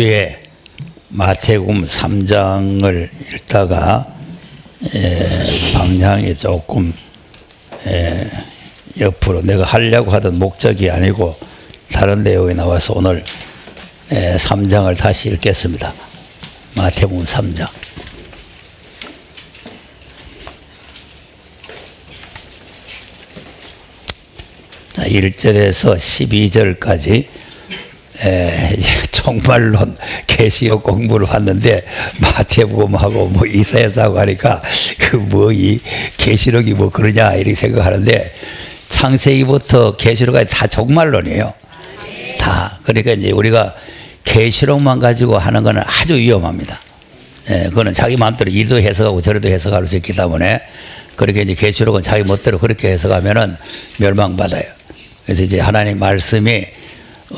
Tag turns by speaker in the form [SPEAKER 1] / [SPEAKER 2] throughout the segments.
[SPEAKER 1] 지난주에 마태복음 3장을 읽다가 방향이 조금 옆으로 내가 하려고 하던 목적이 아니고 다른 내용이 나와서 오늘 3장을 다시 읽겠습니다. 마태복음 3장. 자, 1절에서 12절까지 종말론 계시록 공부를 했는데 마태복음하고 뭐 이사야서하고 하니까 이 계시록이 뭐 그러냐 이렇게 생각하는데 창세기부터 계시록까지 다 종말론이에요. 다. 그러니까 이제 우리가 계시록만 가지고 하는 거는 아주 위험합니다. 그거는 자기 마음대로 이도 해석하고 저리도 해석할 수 있기 때문에 그렇게 이제 계시록은 자기 멋대로 그렇게 해석하면은 멸망받아요. 그래서 이제 하나님 말씀이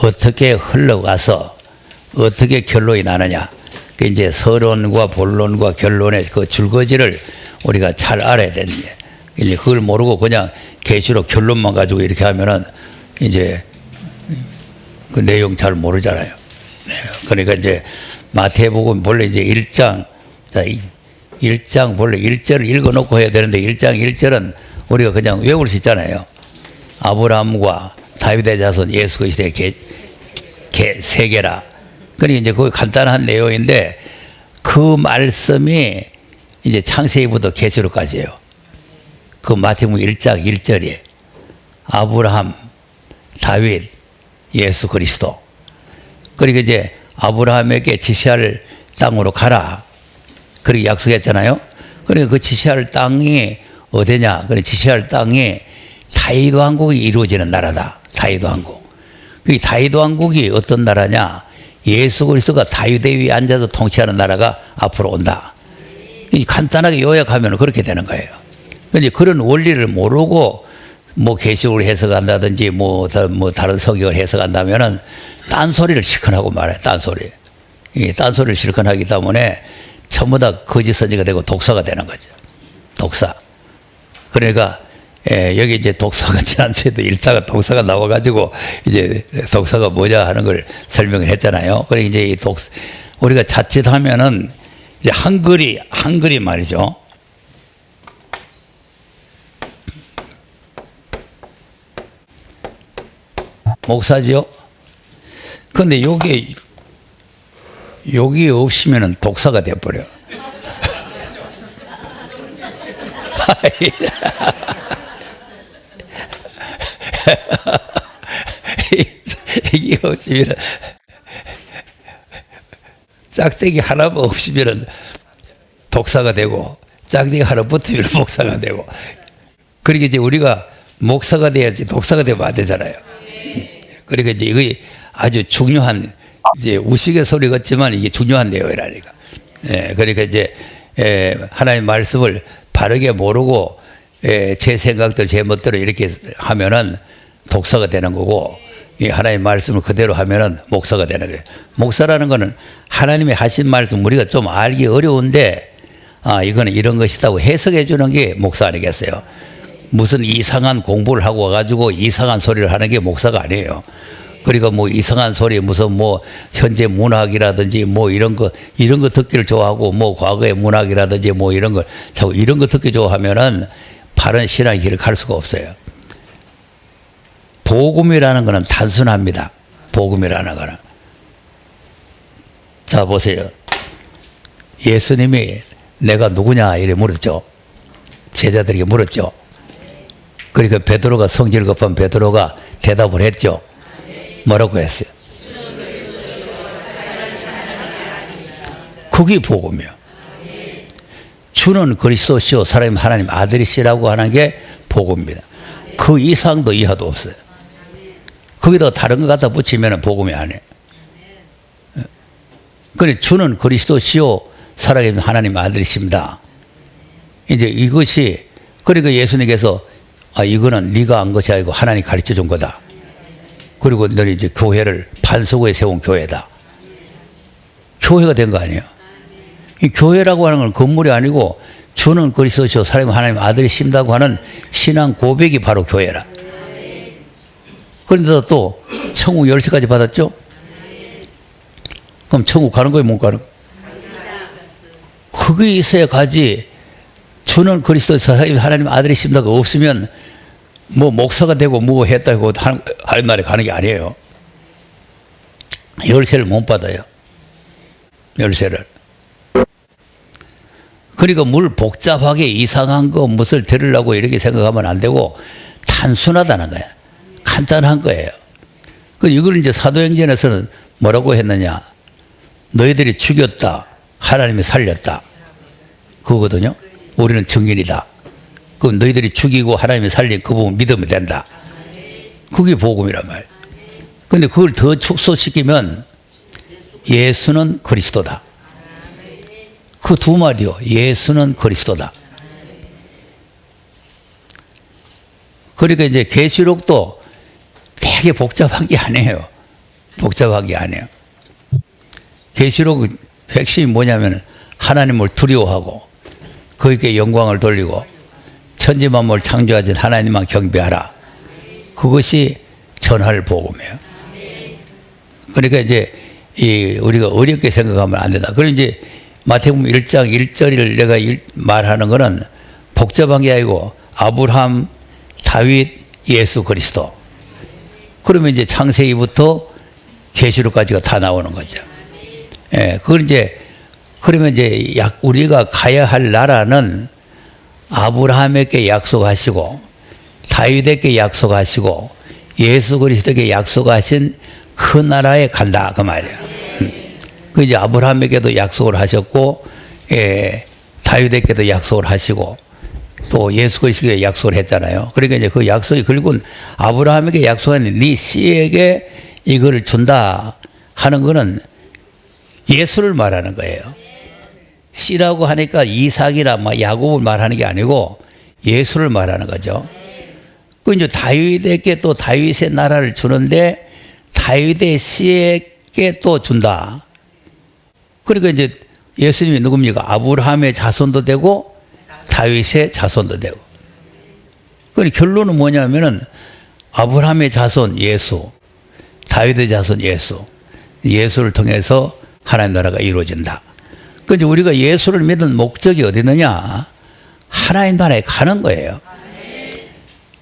[SPEAKER 1] 어떻게 흘러가서 어떻게 결론이 나느냐. 그 이제 서론과 본론과 결론의 그 줄거지를 우리가 잘 알아야 되는데 이제 그걸 모르고 그냥 계시록 결론만 가지고 이렇게 하면은 이제 그 내용 잘 모르잖아요. 그러니까 이제 마태복음 본래 이제 1장 본래 1절을 읽어놓고 해야 되는데 1장 1절은 우리가 그냥 외울 수 있잖아요. 아브라함과 다윗의 자손 예수 그리스도의 세계라. 그러니까 이제 그 간단한 내용인데 그 말씀이 이제 창세기부터 계시록까지예요. 그 마태복음 1장 1절에 아브라함, 다윗, 예수 그리스도. 그러니까 이제 아브라함에게 지시할 땅으로 가라. 그렇게 약속했잖아요. 그러니까 그 지시할 땅이 어디냐? 그 지시할 땅이 다윗 왕국이 이루어지는 나라다. 다윗 왕국. 그 다윗 왕국이 어떤 나라냐? 예수 그리스도가 다윗의 위에 앉아서 통치하는 나라가 앞으로 온다. 간단하게 요약하면 그렇게 되는 거예요. 근데 그런 원리를 모르고 뭐 계시록을 해석한다든지 뭐 다른 성경을 해석한다면은 딴소리를 실컷 하고 말해요. 딴소리. 이 딴소리를 실컷 하기 때문에 전부 다 거짓 선지가 되고 독사가 되는 거죠. 독사. 그러니까 여기 이제 독사가 지난주에도 읽다가 독사가 나와가지고 이제 독사가 뭐냐 하는 걸 설명을 했잖아요. 그래 이제 이 우리가 자칫하면은 이제 한글이 말이죠. 목사죠. 근데 여기 없으면은 독사가 돼버려. 이게 없으면 짝대기 하나만 없으면 독사가 되고 짝대기 하나 붙으면 목사가 되고 그러니까 이제 우리가 목사가 돼야지 독사가 되면 안 되잖아요. 그러니까 이제 이게 아주 중요한 이제 우스갯소리 같지만 이게 중요한 내용이라니까. 그러니까 이제 하나님의 말씀을 바르게 모르고 제 생각들 제 멋대로 이렇게 하면은 독사가 되는 거고 이 하나님의 말씀을 그대로 하면은 목사가 되는 거예요. 목사라는 거는 하나님이 하신 말씀 우리가 좀 알기 어려운데 이거는 이런 것이다고 해석해 주는 게 목사 아니겠어요? 무슨 이상한 공부를 하고 와가지고 이상한 소리를 하는 게 목사가 아니에요. 그러니까 뭐 이상한 소리 무슨 뭐 현재 문학이라든지 뭐 이런 거 듣기를 좋아하고 뭐 과거의 문학이라든지 뭐 이런 걸 자꾸 이런 거 듣기 좋아하면은 바른 신앙의 길을 갈 수가 없어요. 복음이라는 거는 단순합니다. 복음이라는 거는. 자 보세요. 예수님이 내가 누구냐 이래 물었죠. 제자들에게 물었죠. 그러니까 베드로가 성질 급한 베드로가 대답을 했죠. 뭐라고 했어요? 그게 복음이에요. 주는 그리스도시요 사람이 하나님 아들이시라고 하는 게 복음입니다. 그 이상도 이하도 없어요. 거기다 다른 거 갖다 붙이면 복음이 아니에요. 그래 주는 그리스도시요 살아계신 하나님 아들이십니다. 이제 이것이 그러니까 예수님께서 이거는 네가 한 것이 아니고 하나님 가르쳐 준 거다. 그리고 너는 이제 교회를 반석에 세운 교회다. 교회가 된 거 아니에요. 이 교회라고 하는 건 건물이 아니고 주는 그리스도시요 사람이 하나님 아들이신다고 하는 신앙 고백이 바로 교회라. 그런데 또 천국 열쇠까지 받았죠. 그럼 천국 가는 거예요, 못 가는 거예요? 그게 있어야 가지. 주는 그리스도 하나님 아들이십니다가 없으면 뭐 목사가 되고 뭐 했다고 할 말에 가는 게 아니에요. 열쇠를 못 받아요. 열쇠를. 그러니까 뭘 복잡하게 이상한 거 무엇을 들으려고 이렇게 생각하면 안 되고 단순하다는 거야. 간단한 거예요. 이걸 이제 사도행전에서는 뭐라고 했느냐. 너희들이 죽였다. 하나님이 살렸다. 그거거든요. 우리는 증인이다. 그럼 너희들이 죽이고 하나님이 살린 그 부분 믿으면 된다. 그게 복음이란 말이에요. 그런데 그걸 더 축소시키면 예수는 그리스도다. 그 두 마디요. 예수는 그리스도다. 그러니까 이제 계시록도 되게 복잡한 게 아니에요. 복잡한 게 아니에요. 계시록 핵심이 뭐냐면 하나님을 두려워하고 그에게 영광을 돌리고 천지만물 창조하신 하나님만 경배하라. 그것이 전할 복음이에요. 그러니까 이제 우리가 어렵게 생각하면 안 된다. 그리고 이제 마태복음 1장 1절을 내가 말하는 거는 복잡한 게 아니고 아브라함, 다윗, 예수 그리스도. 그러면 이제 창세기부터 계시록까지가 다 나오는 거죠. 예, 그걸 이제 그러면 이제 우리가 가야 할 나라는 아브라함에게 약속하시고 다윗에게 약속하시고 예수 그리스도에게 약속하신 그 나라에 간다 그 말이야. 그 이제 아브라함에게도 약속을 하셨고, 다윗에게도 약속을 하시고, 또 예수 그리스도에게 약속을 했잖아요. 그러니까 이제 그 약속이 결국은 아브라함에게 약속한 네 씨에게 이거를 준다 하는 거는 예수를 말하는 거예요. 씨라고 하니까 이삭이나 야곱을 말하는 게 아니고 예수를 말하는 거죠. 그 이제 다윗에게 또 다윗의 나라를 주는데 다윗의 씨에게 또 준다. 그러니까 이제 예수님이 누굽니까? 아브라함의 자손도 되고 다윗의 자손도 되고. 그러니까 결론은 뭐냐면은 아브라함의 자손 예수, 다윗의 자손 예수, 예수를 통해서 하나님 나라가 이루어진다. 그런데 우리가 예수를 믿는 목적이 어디 있느냐? 하나님 나라에 가는 거예요.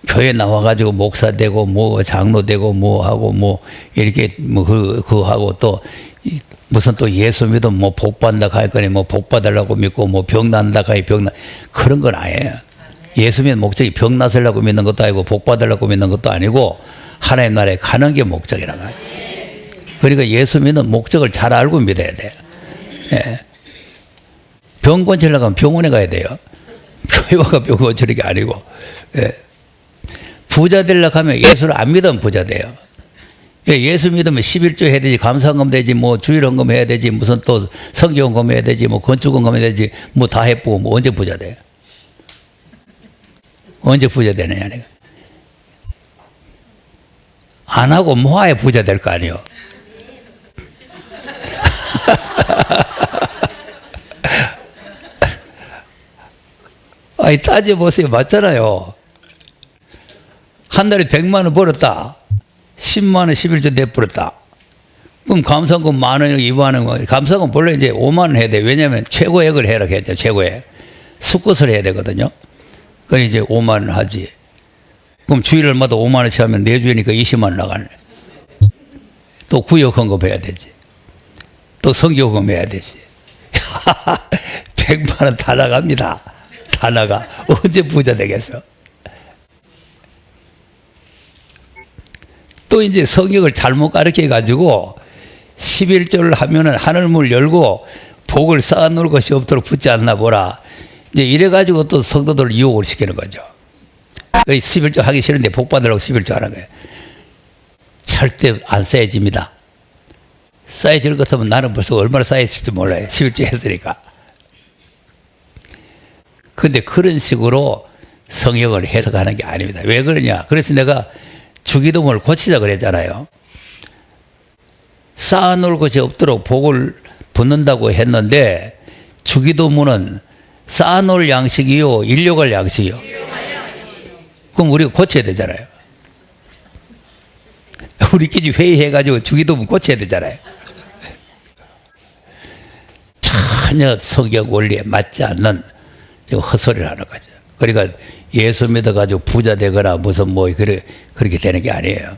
[SPEAKER 1] 교회 나와가지고 목사 되고 뭐 장로 되고 뭐 하고 뭐 이렇게 뭐 그거 하고 또 무슨 또 예수 믿으면 뭐 복 받는다 할 거니 뭐 복 받으려고 믿고 뭐 병 난다 하니 병 나 그런 건 아니에요. 예수 믿는 목적이 병 나서려고 믿는 것도 아니고 복 받으려고 믿는 것도 아니고 하나님 나라에 가는 게 목적이란 말이에요. 그러니까 예수 믿는 목적을 잘 알고 믿어야 돼요. 예. 병 고치려고 하면 병원에 가야 돼요. 교회 와가 병 고치는 게 아니고. 예. 부자 되려고 하면 예수를 안 믿으면 부자 돼요. 예수 믿으면 11조 해야 되지, 감사헌금 되지, 뭐 주일헌금 해야 되지, 무슨 또 성경헌금 해야 되지, 뭐 건축헌금 해야 되지, 뭐 다 해보고 뭐 언제 부자 돼? 언제 부자 되느냐 내가. 안 하고 뭐하에 부자 될 거 아니에요. 아니 따져보세요. 맞잖아요. 한 달에 100만 원 벌었다. 10만 원 11조 내버렸다. 그럼 감사금 만 원, 2만 원, 감사금 본래 이제 5만 원 해야 돼. 왜냐하면 최고액을 해라 했죠. 최고액. 수컷을 해야 되거든요. 그럼 이제 5만 원 하지. 그럼 주일마다 5만 원씩 하면 4주니까 20만 원 나가네. 또 구역헌금 해야 되지. 또 성교금 해야 되지. 100만 원 다 나갑니다. 다 나가. 언제 부자 되겠어? 또 이제 성경을 잘못 가르쳐 가지고 11조를 하면은 하늘문 열고 복을 쌓아놓을 것이 없도록 붙지 않나 보라. 이제 이래 가지고 또 성도들을 유혹을 시키는 거죠. 11조 하기 싫은데 복 받으려고 11조 하는 거예요. 절대 안 쌓여집니다. 쌓여질 것 같으면 나는 벌써 얼마나 쌓였을지 몰라요. 11조 했으니까. 근데 그런 식으로 성경을 해석하는 게 아닙니다. 왜 그러냐? 그래서 내가 주기도문을 고치자 그랬잖아요. 쌓아놓을 것이 없도록 복을 붓는다고 했는데 주기도문은 쌓아놓을 양식이요, 일용할 양식이요. 그럼 우리가 고쳐야 되잖아요. 우리끼리 회의해가지고 주기도문 고쳐야 되잖아요. 전혀 성경 원리에 맞지 않는 지금 헛소리를 하는 거죠. 그러니까 예수 믿어가지고 부자 되거나 무슨 뭐 그렇게 되는 게 아니에요.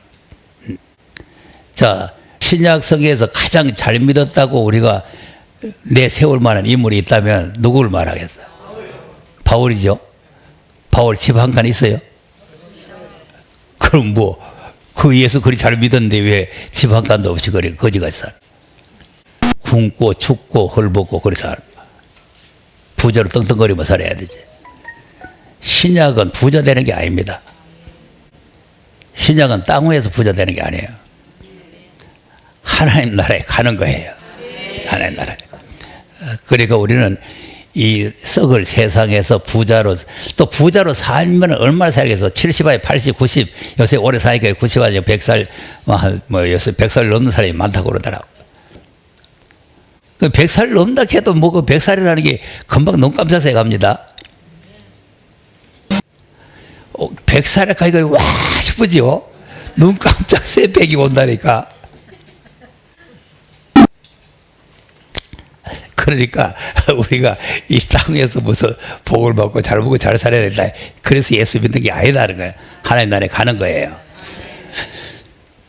[SPEAKER 1] 자, 신약성경에서 가장 잘 믿었다고 우리가 내세울 만한 인물이 있다면 누구를 말하겠어요? 바울이죠. 바울 집 한 칸 있어요? 그럼 뭐, 그 예수 그리 잘 믿었는데 왜 집 한 칸도 없이 그리 거지가 있어? 굶고 춥고 헐벗고 그래서 부자로 떵떵거리며 살아야 되지. 신약은 부자 되는 게 아닙니다. 신약은 땅 위에서 부자 되는 게 아니에요. 하나님 나라에 가는 거예요. 하나님 나라에. 그러니까 우리는 이 썩을 세상에서 부자로, 또 부자로 살면 얼마나 살겠어? 70에 80, 90, 요새 오래 사니까 90에 100살, 뭐 요새 100살 넘는 사람이 많다고 그러더라고. 그 100살 넘다 해도 뭐 그 100살이라는 게 금방 눈 깜짝새 갑니다. 100살에 가니까 와 싶으지요? 눈 깜짝새 100이 온다니까. 그러니까 우리가 이 땅에서 무슨 복을 받고 잘 먹고 잘 살아야 된다. 그래서 예수 믿는 게 아니다는 거예요. 하나님 나라에 가는 거예요.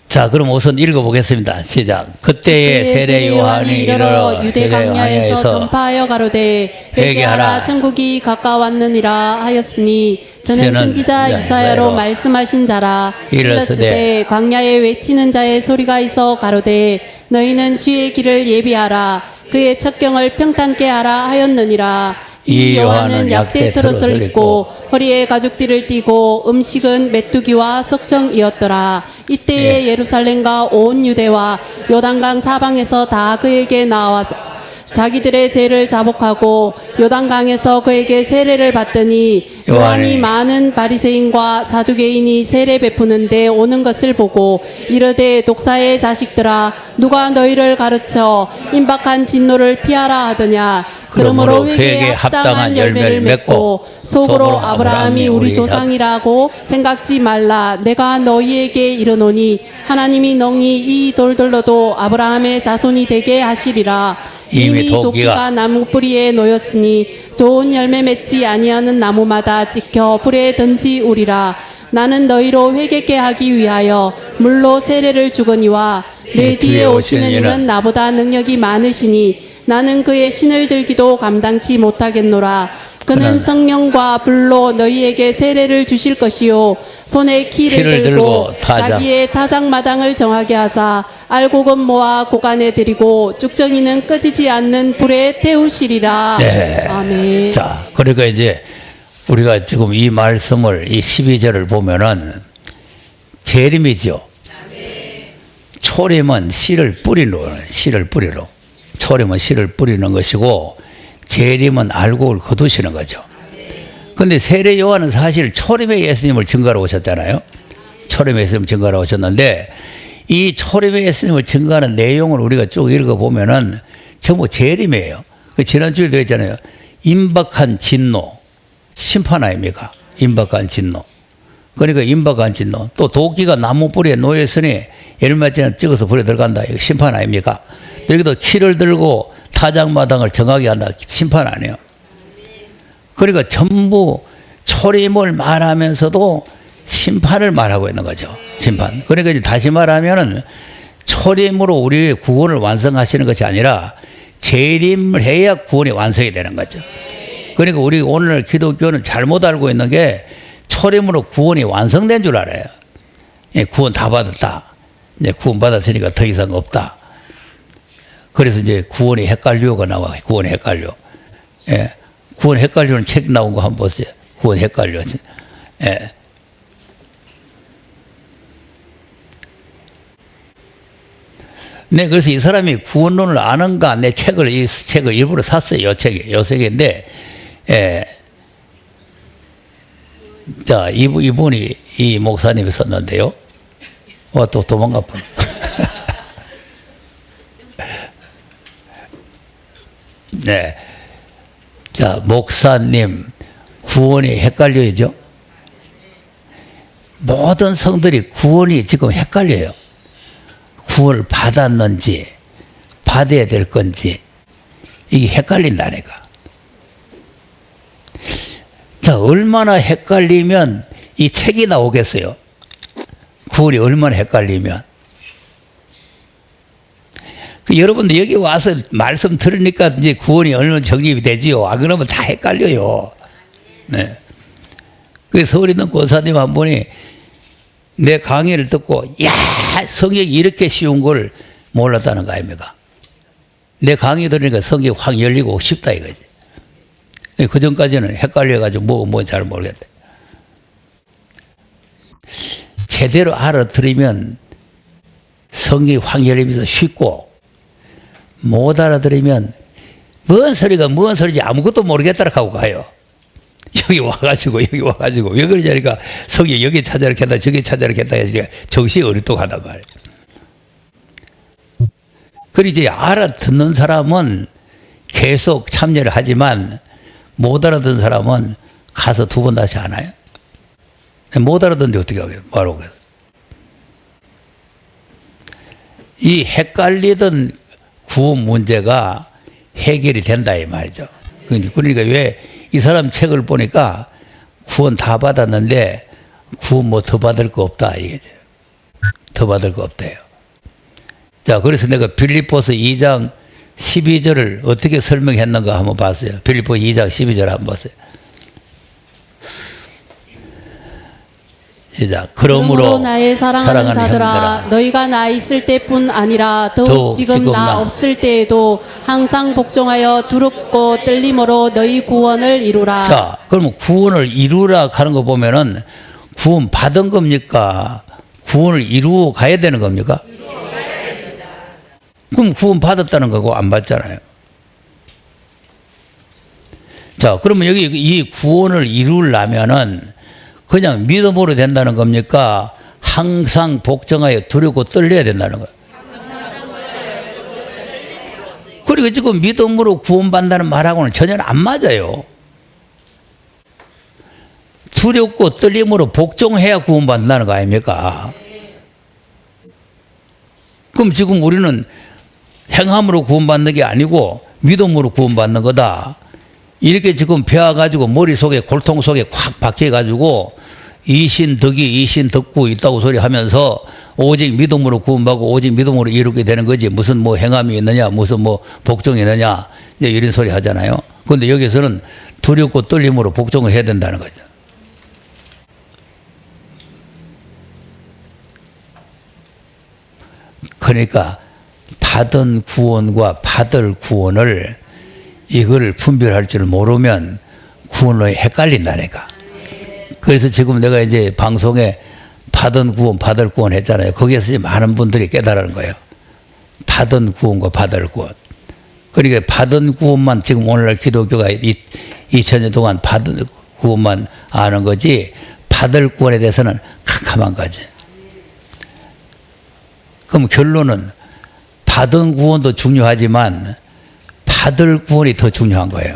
[SPEAKER 1] 자, 그럼 우선 읽어보겠습니다. 시작. 그때의 세례 요한이 이르러
[SPEAKER 2] 유대 광야에서 전파하여 가로되 회개하라 천국이 가까웠느니라 하였으니 저는 선지자 이사야로 말씀하신 자라. 일렀으되 광야에 외치는 자의 소리가 있어 가로되 너희는 주의 길을 예비하라 그의 첩경을 평탄케 하라 하였느니라. 이 요한은 약대 트롯을 입고 허리에 가죽띠를 띠고 음식은 메뚜기와 석청이었더라. 이때에 예루살렘과 온 유대와 요단강 사방에서 다 그에게 나와 자기들의 죄를 자복하고 요단강에서 그에게 세례를 받더니 요한이 많은 바리새인과 사두개인이 세례 베푸는데 오는 것을 보고 이르되 독사의 자식들아 누가 너희를 가르쳐 임박한 진노를 피하라 하더냐. 그러므로 회개에 합당한 열매를 맺고 속으로 아브라함이 우리 조상이라고 생각지 말라. 내가 너희에게 이르노니 하나님이 능히 이 돌들로도 아브라함의 자손이 되게 하시리라. 이미 도끼가 나무 뿌리에 놓였으니 좋은 열매 맺지 아니하는 나무마다 찍혀 불에 던지우리라. 나는 너희로 회개케 하기 위하여 물로 세례를 주거니와 내 뒤에 오시는 이는 나보다 능력이 많으시니 나는 그의 신을 들기도 감당치 못하겠노라. 그는 성령과 불로 너희에게 세례를 주실 것이요 손에 키를 들고 자기의 타작마당을 정하게 하사 알곡은 모아 고간에 들이고 쭉정이는 꺼지지 않는 불에 태우시리라.
[SPEAKER 1] 네.
[SPEAKER 2] 아멘.
[SPEAKER 1] 자, 그러니까 이제 우리가 지금 이 말씀을 이 12절을 보면은 재림이죠. 초림은 씨를 뿌리는 씨를 뿌리로. 초림은 씨를 뿌리는 것이고 재림은 알곡을 거두시는 거죠. 그런데 세례 요한은 사실 초림의 예수님을 증거하러 오셨잖아요. 초림의 예수님을 증거하러 오셨는데 이 초림의 예수님을 증거하는 내용을 우리가 쭉 읽어보면은 전부 재림이에요. 그 지난주에도 했잖아요. 임박한 진노, 심판 아닙니까? 임박한 진노. 그러니까 임박한 진노. 또 도끼가 나무 뿌리에 놓였으니 열매지는 찍어서 불에 들어간다. 이거 심판 아닙니까? 여기도 키를 들고 타작마당을 정하게 한다. 심판 아니에요. 그러니까 전부 초림을 말하면서도 심판을 말하고 있는 거죠. 심판. 그러니까 이제 다시 말하면은 초림으로 우리의 구원을 완성하시는 것이 아니라 재림을 해야 구원이 완성이 되는 거죠. 그러니까 우리 오늘 기독교는 잘못 알고 있는 게 초림으로 구원이 완성된 줄 알아요. 예, 구원 다 받았다. 이제 구원 받았으니까 더 이상 없다. 그래서 이제 구원의 헷갈려가 나와. 구원 헷갈려. 예. 구원 헷갈려는 책 나온 거 한번 보세요. 구원 헷갈려. 예. 네, 그래서 이 사람이 구원론을 아는가 내 책을, 이 책을 일부러 샀어요. 요 책이, 요 책인데, 예. 자, 이분이 이 목사님이 썼는데요. 또 도망가 뻔. 네. 자, 목사님, 구원이 헷갈려야죠? 모든 성들이 구원이 지금 헷갈려요. 구원을 받았는지, 받아야 될 건지, 이게 헷갈린다니까. 자, 얼마나 헷갈리면 이 책이 나오겠어요. 구원이 얼마나 헷갈리면. 여러분들 여기 와서 말씀 들으니까 이제 구원이 얼마나 정립이 되지요. 아, 그러면 다 헷갈려요. 네. 그 서울에 있는 권사님 한 분이 내 강의를 듣고, 야, 성경이 이렇게 쉬운 걸 몰랐다는 거 아닙니까? 내 강의 들으니까 성경이 확 열리고 쉽다 이거지. 그 전까지는 헷갈려가지고 뭐 잘 모르겠대. 제대로 알아들으면 성경이 확 열리면서 쉽고, 못 알아들으면 뭔 소리가 뭔 소리인지 아무것도 모르겠다라 하고 가요. 여기 와가지고 왜 그러냐니까 성경 여기 찾아라 했다 저기 찾아라 했다 해서 정신이 어리똑하단 말이에요. 그리고 이제 알아듣는 사람은 계속 참여를 하지만 못 알아듣는 사람은 가서 두 번 다시 안 와요. 못 알아듣는데 어떻게 하겠어요? 바로 그래서 이 헷갈리던 구원 문제가 해결이 된다 이 말이죠. 그러니까 왜 이 사람 책을 보니까 구원 다 받았는데 구원 뭐 더 받을 거 없다 이거죠. 더 받을 거 없대요. 자, 그래서 내가 빌립보서 2장 12절을 어떻게 설명했는가 한번 봤어요. 빌립보 2장 12절 한번 보세요. 시작. 그러므로
[SPEAKER 2] 나의 사랑하는 자들아, 너희가 나 있을 때뿐 아니라 더욱 지금 나 없을 때에도 항상 복종하여 두렵고 떨림으로 너희 구원을 이루라.
[SPEAKER 1] 자, 그러면 구원을 이루라 하는 거 보면은 구원 받은 겁니까? 구원을 이루어 가야 되는 겁니까? 그럼 구원 받았다는 거고 안 받잖아요. 자, 그러면 여기 이 구원을 이루려면은 그냥 믿음으로 된다는 겁니까? 항상 복종하여 두렵고 떨려야 된다는 거예요. 그리고 지금 믿음으로 구원받는다는 말하고는 전혀 안 맞아요. 두렵고 떨림으로 복종해야 구원받는다는 거 아닙니까? 그럼 지금 우리는 행함으로 구원받는 게 아니고 믿음으로 구원받는 거다. 이렇게 지금 배워가지고 머릿속에 골통 속에 확 박혀가지고 이신덕이 이신덕구 있다고 소리 하면서 오직 믿음으로 구원받고 오직 믿음으로 이루게 되는 거지 무슨 뭐 행함이 있느냐 무슨 뭐 복종이 있느냐 이제 이런 소리 하잖아요. 그런데 여기서는 두렵고 떨림으로 복종을 해야 된다는 거죠. 그러니까 받은 구원과 받을 구원을 이걸 분별할 줄 모르면 구원로 헷갈린다니까. 그래서 지금 내가 이제 방송에 받은 구원, 받을 구원 했잖아요. 거기에서 이제 많은 분들이 깨달은 거예요. 받은 구원과 받을 구원. 그러니까 받은 구원만 지금 오늘날 기독교가 2000년 동안 받은 구원만 아는 거지 받을 구원에 대해서는 캄캄한 거지. 그럼 결론은 받은 구원도 중요하지만 받을 구원이 더 중요한 거예요.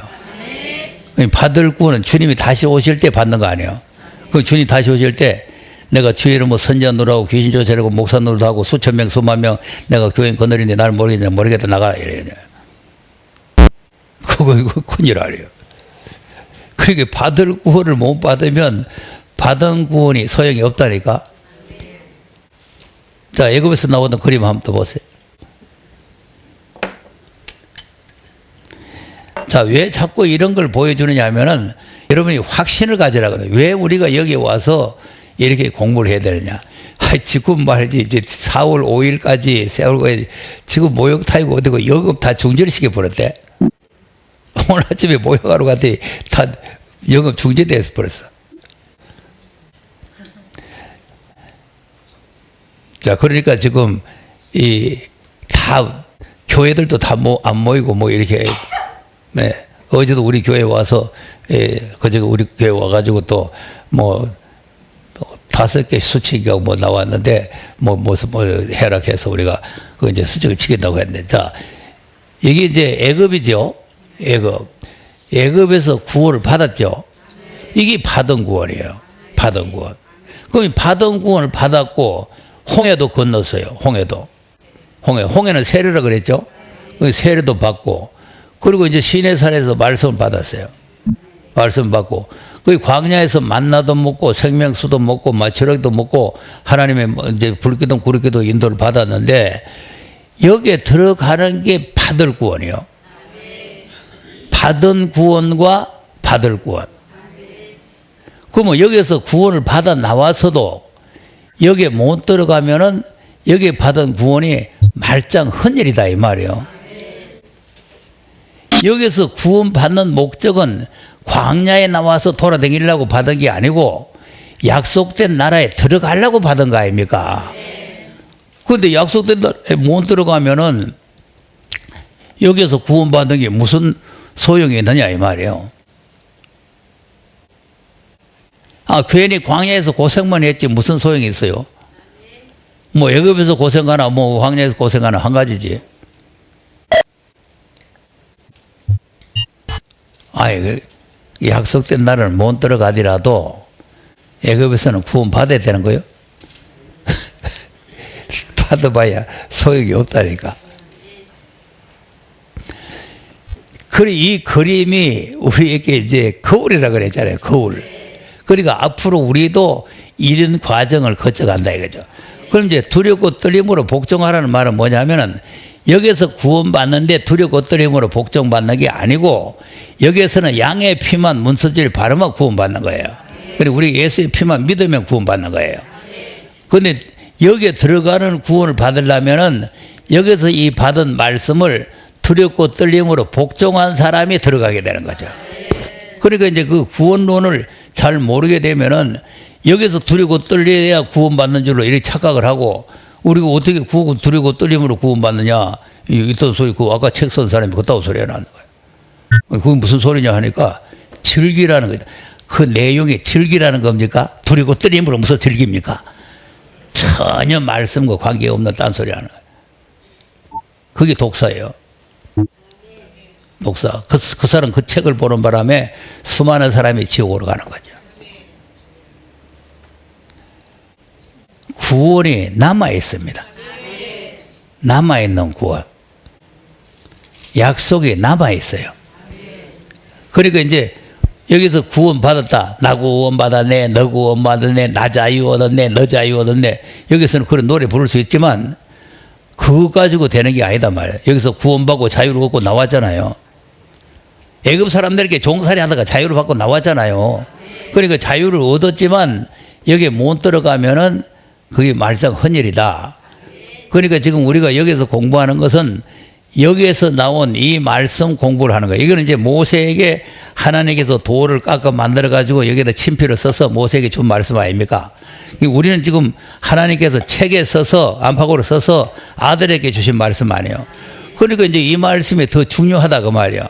[SPEAKER 1] 받을 구원은 주님이 다시 오실 때 받는 거 아니에요. 그럼 주님 다시 오실 때 내가 주의 이름으로 선지자 노릇하고 귀신 쫓아내고 목사 노릇하고 수천 명 수만 명 내가 교인 거느리는데 나를 모르겠다 나가라 이래야 돼. 그거 큰일 아니에요. 그러니까 받을 구원을 못 받으면 받은 구원이 소용이 없다니까. 자, 애굽에서 나오던 그림 한번 더 보세요. 자, 왜 자꾸 이런 걸 보여주느냐 하면은 여러분이 확신을 가지라거든요. 왜 우리가 여기 와서 이렇게 공부를 해야 되느냐. 지금 말이지, 이제 4월 5일까지 세월거에 지금 모욕타이고 어디고 영업 다 중지시켜 버렸대. 오늘 아침에 모욕하러 갔더니 다 영업 중지돼서 버렸어. 자, 그러니까 지금 다 교회들도 다 안 모이고 뭐 이렇게. 네. 어제도 우리 교회 와서, 그저께 우리 교회 와가지고 또, 뭐, 5개 수치기가 뭐 나왔는데, 뭐 해락해서 우리가 그 이제 수직을 치겠다고 했는데, 자, 이게 이제 애급이죠. 애급에서 구원을 받았죠. 이게 받은 구원이에요. 받은 구원. 그럼 받은 구원을 받았고, 홍해도 건넜어요. 홍해는 세례라 그랬죠. 세례도 받고, 그리고 이제 시내산에서 말씀을 받았어요. 말씀 받고 그 광야에서 만나도 먹고 생명수도 먹고 마취락도 먹고 하나님의 이제 불기둥 구름기둥 인도를 받았는데 여기에 들어가는 게 받을 구원이요. 받은 구원과 받을 구원. 그러면 여기서 구원을 받아 나와서도 여기에 못 들어가면은 여기에 받은 구원이 말짱 헛일이다 이 말이에요. 여기서 구원 받는 목적은 광야에 나와서 돌아다니려고 받은 게 아니고 약속된 나라에 들어가려고 받은 거 아닙니까? 그런데 약속된 나라에 못 들어가면은 여기서 구원받은 게 무슨 소용이 있느냐 이 말이에요. 아, 괜히 광야에서 고생만 했지 무슨 소용이 있어요? 뭐 애굽에서 고생하나 뭐 광야에서 고생하나 한 가지지. 아이, 약속된 나라를 못 들어가더라도 애굽에서는 구원 받아야 되는 거예요. 받아봐야 소용이 없다니까. 이 그림이 우리에게 이제 거울이라 그랬잖아요. 거울. 그러니까 앞으로 우리도 이런 과정을 거쳐간다 이거죠. 그럼 이제 두렵고 떨림으로 복종하라는 말은 뭐냐면은 여기서 구원받는데 두렵고 떨림으로 복종받는 게 아니고 여기에서는 양의 피만 문서질 바르면 구원받는 거예요. 그리고 우리 예수의 피만 믿으면 구원받는 거예요. 그런데 여기에 들어가는 구원을 받으려면은 여기서 이 받은 말씀을 두렵고 떨림으로 복종한 사람이 들어가게 되는 거죠. 그러니까 이제 그 구원론을 잘 모르게 되면은 여기서 두렵고 떨려야 구원받는 줄로 이렇게 착각을 하고 우리가 어떻게 두렵고 떨림으로 구원받느냐 이딴 소리 그 아까 책 쓴 사람이 그따위 소리 하는 거예요. 그게 무슨 소리냐 하니까 즐기라는 거다. 그 내용이 즐기라는 겁니까? 두렵고 떨림으로 무슨 즐깁니까? 전혀 말씀과 관계없는 딴소리 하는 거예요. 그게 독사예요. 독사. 그 사람 그 책을 보는 바람에 수많은 사람이 지옥으로 가는 거죠. 구원이 남아있습니다. 남아있는 구원. 약속이 남아있어요. 그러니까 이제 여기서 구원 받았다. 나 구원 받았네. 너 구원 받았네. 나 자유 얻었네. 너 자유 얻었네. 여기서는 그런 노래 부를 수 있지만 그거 가지고 되는 게 아니다 말이에요. 여기서 구원받고 자유를 얻고 나왔잖아요. 애굽 사람들에게 종살이 하다가 자유를 받고 나왔잖아요. 그러니까 자유를 얻었지만 여기에 못 들어가면은 그게 말상 헌일이다. 그러니까 지금 우리가 여기서 공부하는 것은 여기에서 나온 이 말씀 공부를 하는 거예요. 이거는 이제 모세에게 하나님께서 돌을 깎아 만들어 가지고 여기다 침표를 써서 모세에게 준 말씀 아닙니까? 우리는 지금 하나님께서 책에 써서 안팎으로 써서 아들에게 주신 말씀 아니에요. 그러니까 이제 이 말씀이 더 중요하다 그 말이야.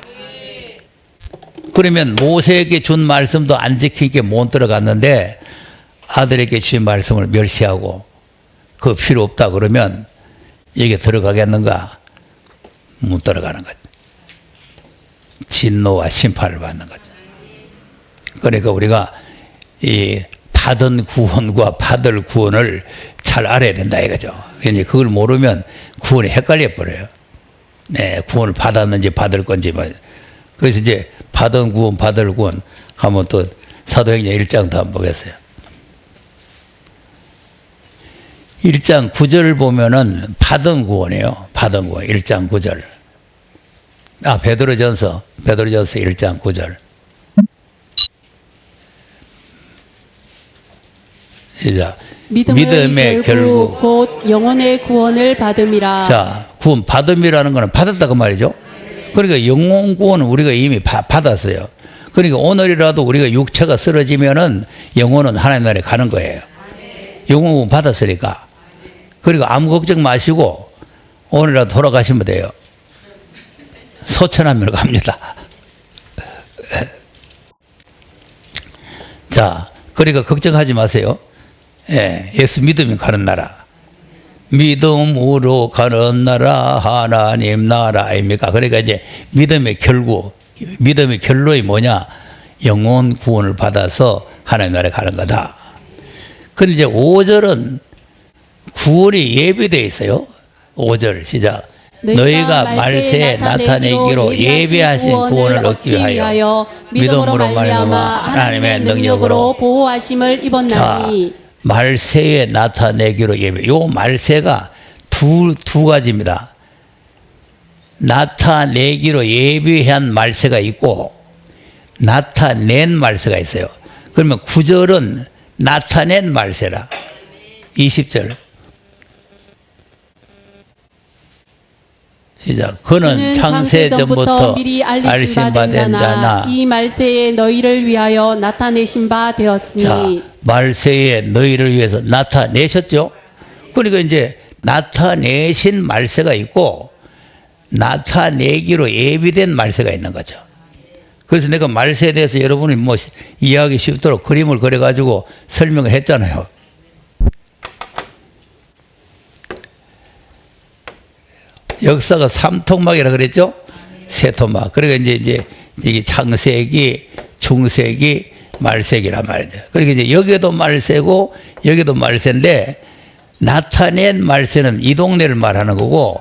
[SPEAKER 1] 그러면 모세에게 준 말씀도 안 지키게 못 들어갔는데 아들에게 주신 말씀을 멸시하고 그거 필요 없다 그러면 여기에 들어가겠는가? 못 들어가는 거죠. 진노와 심판을 받는 거죠. 그러니까 우리가 이 받은 구원과 받을 구원을 잘 알아야 된다 이거죠. 이제 그걸 모르면 구원이 헷갈려 버려요. 네, 구원을 받았는지 받을 건지. 그래서 이제 받은 구원, 받을 구원 한번 또 사도행전 1장도 한번 보겠어요. 1장 9절을 보면은 받은 구원이에요. 받은 구원. 1장 9절. 베드로전서 1장 9절. 시작. 믿음의 결국
[SPEAKER 2] 곧 영혼의 구원을 받음이라.
[SPEAKER 1] 자, 구원 받음이라는 거는 받았다 그 말이죠. 그러니까 영혼 구원은 우리가 이미 받았어요. 그러니까 오늘이라도 우리가 육체가 쓰러지면은 영혼은 하나님 나라에 가는 거예요. 영혼 구원 받았으니까. 그리고 아무 걱정 마시고 오늘이라도 돌아가시면 돼요. 소천하면 갑니다. 자, 그러니까 걱정하지 마세요. 예, 예수 믿으면 가는 나라. 믿음으로 가는 나라 하나님 나라 아닙니까? 그러니까 이제 믿음의 결국, 믿음의 결론이 뭐냐? 영혼 구원을 받아서 하나님 나라에 가는 거다. 근데 이제 5절은 구원이 예비되어 있어요. 5절 시작. 너희가 말세에 나타내기로 예비하신 구원을 얻기 위하여 믿음으로 말미암아 하나님의 능력으로
[SPEAKER 2] 보호하심을 입었나니.
[SPEAKER 1] 자, 말세에 나타내기로 예비. 요 말세가 두 가지입니다. 나타내기로 예비한 말세가 있고 나타낸 말세가 있어요. 그러면 9절은 나타낸 말세라. 20절 시작. 그는 창세 전부터 알신 바 된 자나
[SPEAKER 2] 이 말세에 너희를 위하여 나타내신 바 되었으니.
[SPEAKER 1] 자, 말세에 너희를 위해서 나타내셨죠. 그러니까 이제 나타내신 말세가 있고 나타내기로 예비된 말세가 있는 거죠. 그래서 내가 말세에 대해서 여러분이 뭐 이해하기 쉽도록 그림을 그려가지고 설명을 했잖아요. 역사가 삼토막이라 그랬죠? 세 토막. 그러니까 이제 이게 창세기, 중세기, 말세기란 말이죠. 그러니까 이제 여기도 말세고 여기도 말세인데 나타낸 말세는 이 동네를 말하는 거고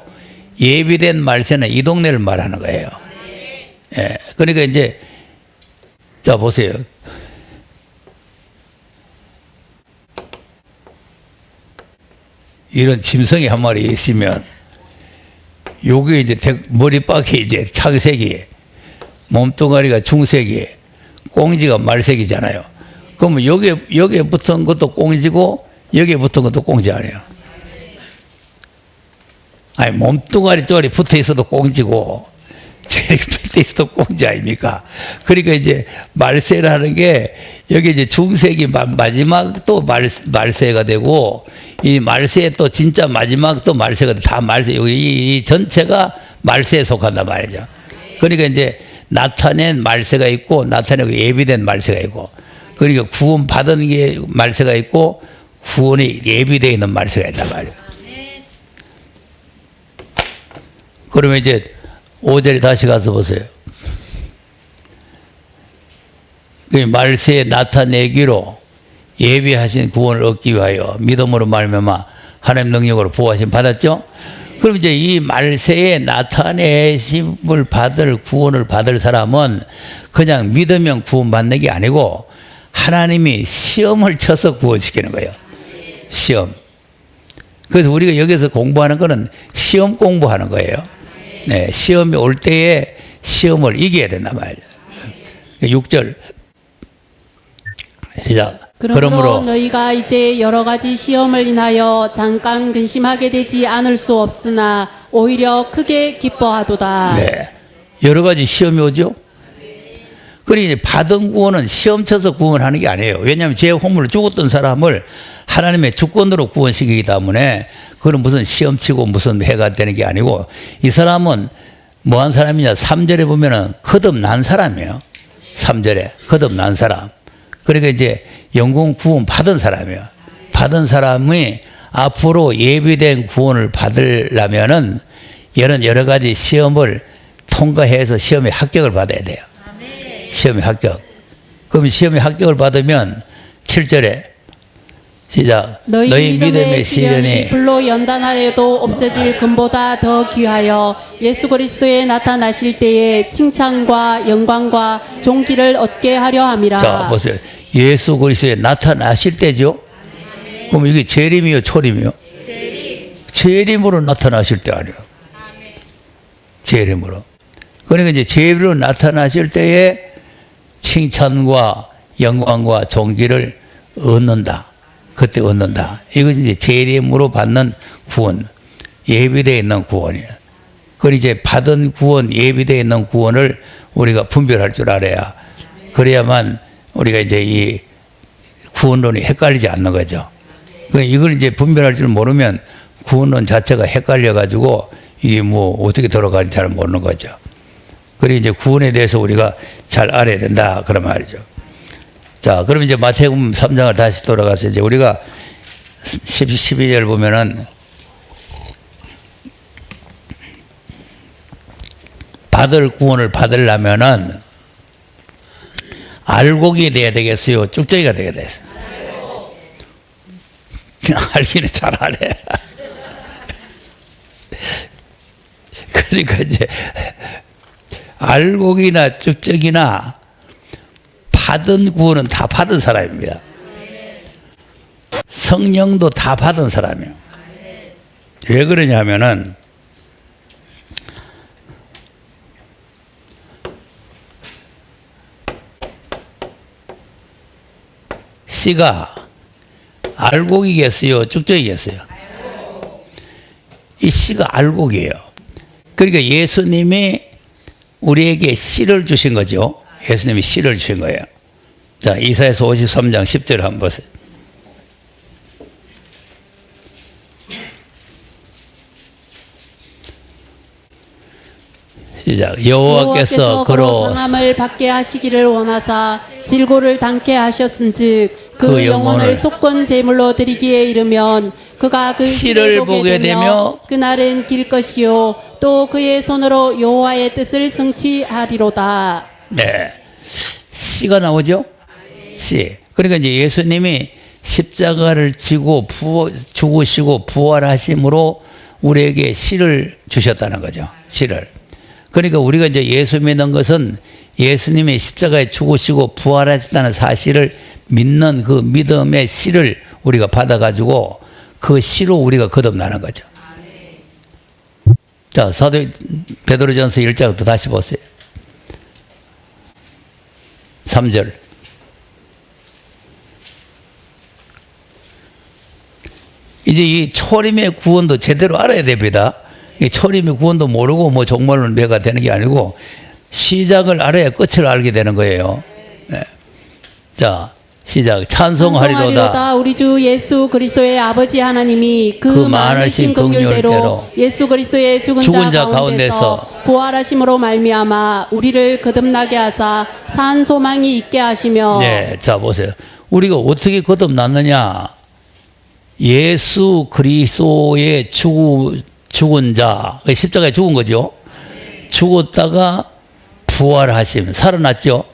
[SPEAKER 1] 예비된 말세는 이 동네를 말하는 거예요. 예. 그러니까 이제 자 보세요. 이런 짐승이 한 마리 있으면 요게 이제 머리빡이 이제 창세기, 몸뚱아리가 중세기, 꽁지가 말세기잖아요. 그러면 여기에 붙은 것도 꽁지고 여기에 붙은 것도 꽁지 아니에요. 아니 몸뚱아리 쪽이 붙어 있어도 꽁지고 저기 붙어 있어도 꽁지 아닙니까? 그러니까 이제 말세라는 게 여기 이제 중세기 마지막 또 말세가 되고 이 말세에 또 진짜 마지막 또 말세가 다 말세. 여기 이 전체가 말세에 속한단 말이죠. 그러니까 이제 나타낸 말세가 있고 나타내고 예비된 말세가 있고 그러니까 구원 받은 게 말세가 있고 구원이 예비되어 있는 말세가 있단 말이에요. 그러면 이제 5절에 다시 가서 보세요. 그 말세에 나타내기로 예비하신 구원을 얻기 위하여 믿음으로 말미암아 하나님 능력으로 보호하심 받았죠? 그럼 이제 이 말세에 나타내심을 받을 구원을 받을 사람은 그냥 믿으면 구원받는 게 아니고 하나님이 시험을 쳐서 구원시키는 거예요. 시험. 그래서 우리가 여기서 공부하는 거는 시험 공부하는 거예요. 네, 시험이 올 때에 시험을 이겨야 된단 말이에요. 6절 시작.
[SPEAKER 2] 그러므로 너희가 이제 여러 가지 시험을 인하여 잠깐 근심하게 되지 않을 수 없으나 오히려 크게 기뻐하도다.
[SPEAKER 1] 네, 여러 가지 시험이 오죠. 그러니 받은 구원은 시험 쳐서 구원하는 게 아니에요. 왜냐하면 죄 허물로 죽었던 사람을 하나님의 주권으로 구원시키기 때문에 그건 무슨 시험 치고 무슨 해가 되는 게 아니고 이 사람은 뭐한 사람이냐 3절에 보면은 거듭난 사람이에요. 3절에 거듭난 사람. 그러니까 이제 영혼 구원 받은 사람이에요. 받은 사람이 앞으로 예비된 구원을 받으려면은 이런 여러 가지 시험을 통과해서 시험에 합격을 받아야 돼요. 시험에 합격. 그럼 시험에 합격을 받으면 7절에 시작.
[SPEAKER 2] 너희 믿음의 시련이 불로 연단하여도 없어질 금보다 더 귀하여 예수 그리스도에 나타나실 때에 칭찬과 영광과 존귀를 얻게 하려 함이라.
[SPEAKER 1] 자 보세요. 예수 그리스도에 나타나실 때죠. 그럼 이게 재림이요 초림이요? 재림으로 나타나실 때 아니에요. 재림으로. 그러니까 이제 재림으로 나타나실 때에 칭찬과 영광과 존귀를 얻는다. 그때 얻는다. 이것이 이제 재림으로 받는 구원, 예비되어 있는 구원이에요. 그 이제 받은 구원, 예비되어 있는 구원을 우리가 분별할 줄 알아야 그래야만 우리가 이제 이 구원론이 헷갈리지 않는 거죠. 이걸 이제 분별할 줄 모르면 구원론 자체가 헷갈려가지고 이게 뭐 어떻게 돌아가는지 잘 모르는 거죠. 그리고 이제 구원에 대해서 우리가 잘 알아야 된다. 그런 말이죠. 자, 그럼 이제 마태복음 3장을 다시 돌아가서 이제 우리가 12절 보면은 받을 구원을 받으려면은 알곡이 돼야 되겠어요? 쭉정이가 돼야 되겠어요? 알기는 잘 안 해. 그러니까 이제 알곡이나 쭉적이나 받은 구원은 다 받은 사람입니다. 성령도 다 받은 사람이에요. 왜 그러냐면은 씨가 알곡이겠어요? 쭉적이겠어요? 이 씨가 알곡이에요. 그러니까 예수님이 우리에게 씨를 주신 거죠. 예수님이 씨를 주신 거예요. 자, 이사야서 53장 10절 한번 보세요. 시작. 여호와께서 그로
[SPEAKER 2] 상함을 받게 하시기를 원하사 질고를 당케 하셨은즉 그 영혼을 속건 제물로 드리기에 이르면 그가 그
[SPEAKER 1] 씨를 보게 되며
[SPEAKER 2] 그날은 길 것이요 또 그의 손으로 여호와의 뜻을 성취하리로다.
[SPEAKER 1] 네, 씨가 나오죠. 씨. 그러니까 이제 예수님이 십자가를 지고 죽으시고 부활하심으로 우리에게 씨를 주셨다는 거죠. 씨를. 그러니까 우리가 이제 예수 믿는 것은 예수님이 십자가에 죽으시고 부활하셨다는 사실을 믿는 그 믿음의 씨를 우리가 받아가지고 그 씨로 우리가 거듭나는 거죠. 자, 사도 베드로전서 1장부터 다시 보세요. 3절. 이제 이 초림의 구원도 제대로 알아야 됩니다. 이 초림의 구원도 모르고 뭐 종말론 매가 되는 게 아니고 시작을 알아야 끝을 알게 되는 거예요. 네. 자, 시작. 찬송하리로다.
[SPEAKER 2] 우리 주 예수 그리스도의 아버지 하나님이 그 많으신 긍휼대로 예수 그리스도의 죽은 자 가운데서 부활하심으로 말미암아 우리를 거듭나게 하사 산 소망이 있게 하시며.
[SPEAKER 1] 네, 자 보세요. 우리가 어떻게 거듭났느냐? 예수 그리스도의 죽은 자, 십자가에 죽은 거죠. 죽었다가 부활하심, 살아났죠.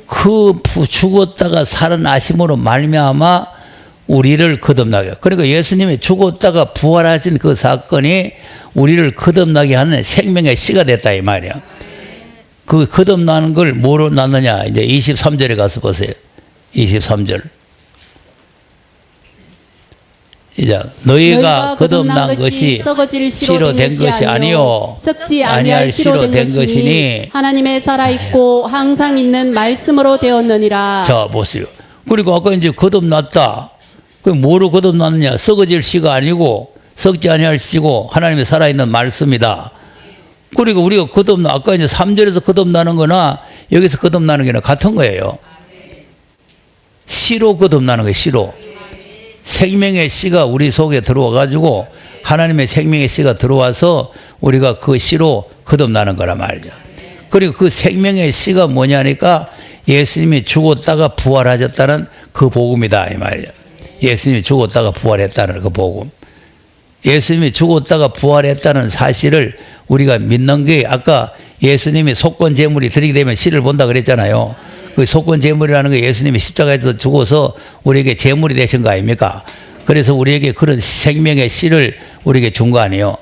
[SPEAKER 1] 그 죽었다가 살아나심으로 말미암아 우리를 거듭나게. 그러니까 예수님이 죽었다가 부활하신 그 사건이 우리를 거듭나게 하는 생명의 씨가 됐다 이 말이야. 그 거듭나는 걸 뭐로 났느냐? 이제 23절에 가서 보세요. 23절. 이제 너희가 거듭난 것이 씨로 된 것이 아니요
[SPEAKER 2] 썩지 아니할 씨로 된 것이니 하나님의 살아있고 항상 있는 말씀으로 되었느니라.
[SPEAKER 1] 자 보세요. 그리고 아까 이제 거듭났다. 그 뭐로 거듭났느냐? 썩어질 씨가 아니고 썩지 아니할 씨고 하나님의 살아있는 말씀이다. 그리고 우리가 아까 이제 3절에서 거듭나는 거나 여기서 거듭나는 게나 같은 거예요. 씨로 거듭나는 거예요. 씨로. 생명의 씨가 우리 속에 들어와 가지고 하나님의 생명의 씨가 들어와서 우리가 그 씨로 거듭나는 거란 말이죠. 그리고 그 생명의 씨가 뭐냐니까 예수님이 죽었다가 부활하셨다는 그 복음이다 이 말이죠. 예수님이 죽었다가 부활했다는 그 복음. 예수님이 죽었다가 부활했다는 사실을 우리가 믿는 게 아까 예수님이 속건 제물이 드리게 되면 씨를 본다 그랬잖아요. 그 속건 제물이라는 게 예수님이 십자가에서 죽어서 우리에게 제물이 되신 거 아닙니까? 그래서 우리에게 그런 생명의 씨를 우리에게 준 거 아니에요.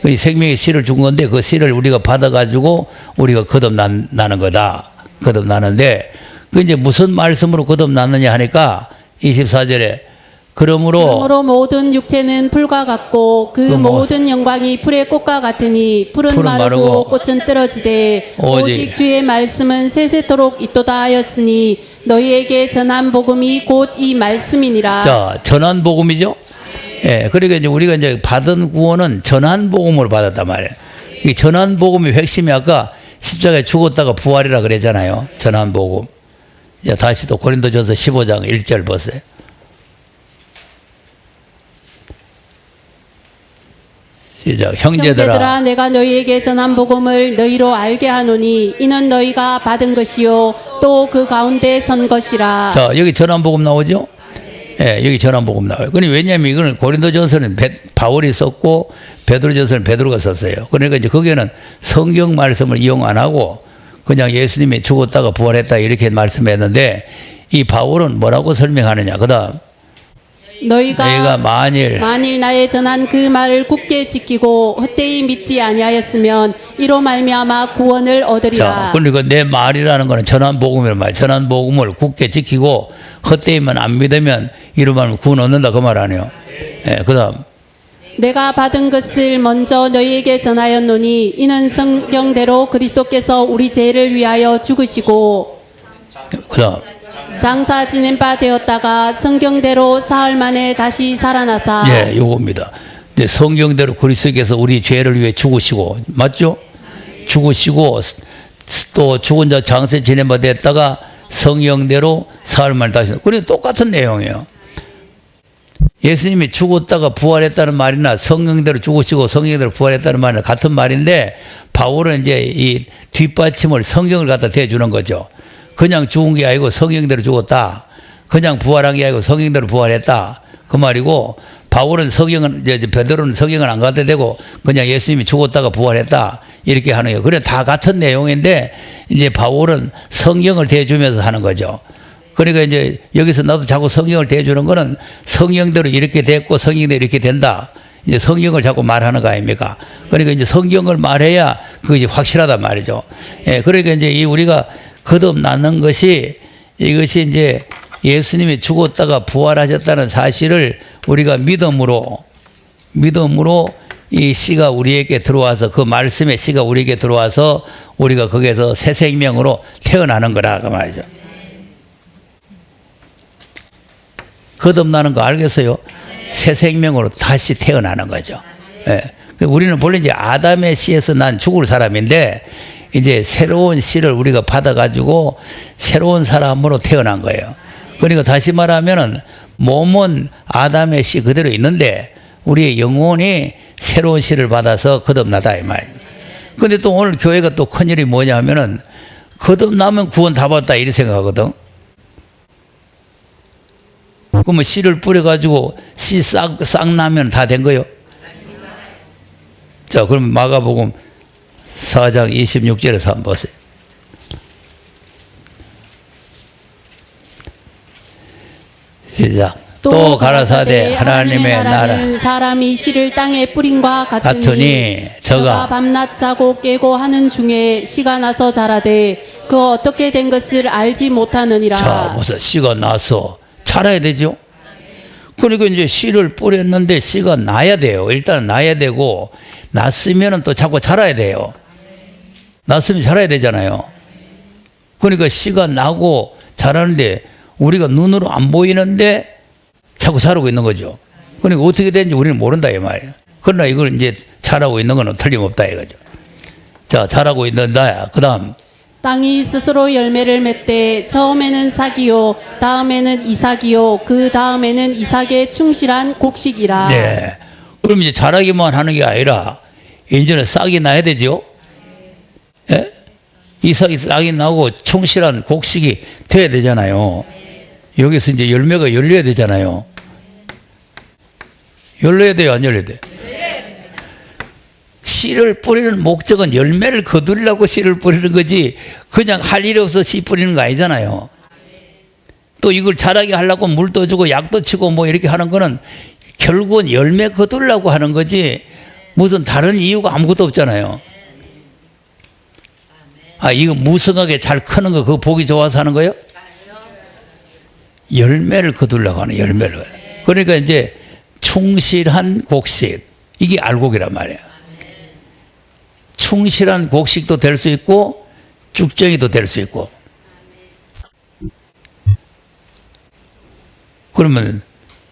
[SPEAKER 1] 그 생명의 씨를 준 건데 그 씨를 우리가 받아가지고 우리가 거듭나는 거다. 거듭나는데 그 이제 무슨 말씀으로 거듭났느냐 하니까 24절에 그러므로
[SPEAKER 2] 모든 육체는 풀과 같고 그 모든 영광이 풀의 꽃과 같으니 풀은 마르고 꽃은 떨어지되 오직 주의 말씀은 세세토록 있도다 하였으니 너희에게 전한 복음이 곧 이 말씀이니라.
[SPEAKER 1] 자, 전한 복음이죠. 예, 그러니까 이제 우리가 이제 받은 구원은 전한 복음으로 받았단 말이에요. 이 전한 복음의 핵심이 아까 십자가에 죽었다가 부활이라 그랬잖아요. 전한 복음. 자, 다시 또 고린도전서 15장 1절 보세요. 시작. 형제들아
[SPEAKER 2] 내가 너희에게 전한 복음을 너희로 알게 하노니 이는 너희가 받은 것이요 또 그 가운데 선 것이라.
[SPEAKER 1] 자, 여기 전한 복음 나오죠? 예, 여기 전한 복음 나와요. 그러니 왜냐하면 이거는 고린도전서는 바울이 썼고 베드로전서는 베드로가 썼어요. 그러니까 이제 거기에는 성경 말씀을 이용 안 하고 그냥 예수님이 죽었다가 부활했다 이렇게 말씀했는데 이 바울은 뭐라고 설명하느냐? 그다음
[SPEAKER 2] 너희가
[SPEAKER 1] 만일
[SPEAKER 2] 나의 전한 그 말을 굳게 지키고 헛되이 믿지 아니하였으면 이로 말미암아 구원을
[SPEAKER 1] 자,
[SPEAKER 2] 얻으리라.
[SPEAKER 1] 그러니까 내 말이라는 거는 전한 복음이란 말이야. 전한 복음을 굳게 지키고 헛되이만 안 믿으면 이러면 구원 얻는다 그 말 아니에요. 예, 그다음
[SPEAKER 2] 내가 받은 것을 먼저 너희에게 전하였노니 이는 성경대로 그리스도께서 우리 죄를 위하여 죽으시고
[SPEAKER 1] 그다음
[SPEAKER 2] 장사 지낸 바 되었다가 성경대로 사흘 만에 다시 살아나사
[SPEAKER 1] 예, 요겁니다. 근데 성경대로 그리스도께서 우리 죄를 위해 죽으시고 맞죠? 죽으시고 또 죽은 자 장세 지낸 바 됐다가 성경대로 사흘 만에 다시 그러니까 똑같은 내용이에요. 예수님이 죽었다가 부활했다는 말이나 성경대로 죽으시고 성경대로 부활했다는 말이나 같은 말인데 바울은 이제 이 뒷받침을 성경을 갖다 대주는 거죠. 그냥 죽은 게 아니고 성경대로 죽었다. 그냥 부활한 게 아니고 성경대로 부활했다. 그 말이고 바울은 성경은 이제 베드로는 성경을 안 갖다 대고 그냥 예수님이 죽었다가 부활했다. 이렇게 하는 거예요. 그래 다 같은 내용인데 이제 바울은 성경을 대주면서 하는 거죠. 그러니까 이제 여기서 나도 자꾸 성경을 대주는 거는 성경대로 이렇게 됐고 성경대로 이렇게 된다. 이제 성경을 자꾸 말하는 거 아닙니까? 그러니까 이제 성경을 말해야 그것이 확실하단 말이죠. 예, 그러니까 이제 이 우리가 거듭나는 것이 이것이 이제 예수님이 죽었다가 부활하셨다는 사실을 우리가 믿음으로 이 씨가 우리에게 들어와서 그 말씀의 씨가 우리에게 들어와서 우리가 거기에서 새 생명으로 태어나는 거라 그 말이죠. 거듭나는 거 알겠어요? 새 생명으로 다시 태어나는 거죠. 예. 우리는 본래 이제 아담의 씨에서 난 죽을 사람인데 이제 새로운 씨를 우리가 받아가지고 새로운 사람으로 태어난 거예요. 그러니까 다시 말하면은 몸은 아담의 씨 그대로 있는데 우리의 영혼이 새로운 씨를 받아서 거듭나다 이 말이에요. 근데 또 오늘 교회가 또 큰일이 뭐냐 하면은 거듭나면 구원 다 받았다 이렇게 생각하거든. 그러면 씨를 뿌려가지고 씨 싹 나면 다 된 거예요. 자, 그럼 마가복음 4장 26절에서 한번 보세요. 시작. 또 가라사대 하나님의 나라
[SPEAKER 2] 사람이 씨를 땅에 뿌린과 같으니 저가 밤낮 자고 깨고 하는 중에 씨가 나서 자라되 그 어떻게 된 것을 알지 못하느니라.
[SPEAKER 1] 자, 무슨 씨가 나서 자라야 되죠. 그러니까 이제 씨를 뿌렸는데 씨가 나야 돼요. 일단 나야 되고 났으면은 또 자꾸 자라야 돼요. 났으면 자라야 되잖아요. 그러니까 씨가 나고 자라는데 우리가 눈으로 안 보이는데 자꾸 자라고 있는 거죠. 그러니까 어떻게 되는지 우리는 모른다 이 말이에요. 그러나 이걸 이제 자라고 있는 건 틀림없다 이거죠. 자, 자라고 있는다. 그다음
[SPEAKER 2] 땅이 스스로 열매를 맺되 처음에는 싹이요 다음에는 이삭이요 그 다음에는 이삭의 충실한 곡식이라.
[SPEAKER 1] 네. 그럼 이제 자라기만 하는 게 아니라 이제는 싹이 나야 되죠. 예? 이삭이 싹이 나고 충실한 곡식이 돼야 되잖아요. 여기서 이제 열매가 열려야 되잖아요. 열려야 돼요, 안 열려야 돼요? 씨를 뿌리는 목적은 열매를 거두려고 씨를 뿌리는 거지 그냥 할 일이 없어 씨 뿌리는 거 아니잖아요. 또 이걸 자라게 하려고 물도 주고 약도 치고 뭐 이렇게 하는 거는 결국은 열매 거두려고 하는 거지 무슨 다른 이유가 아무것도 없잖아요. 아, 이거 무성하게 잘 크는 거 그거 보기 좋아서 하는 거예요? 열매를 거두려고 하는 열매를. 그러니까 이제 충실한 곡식 이게 알곡이란 말이에요. 충실한 곡식도 될 수 있고 쭉정이도 될 수 있고. 그러면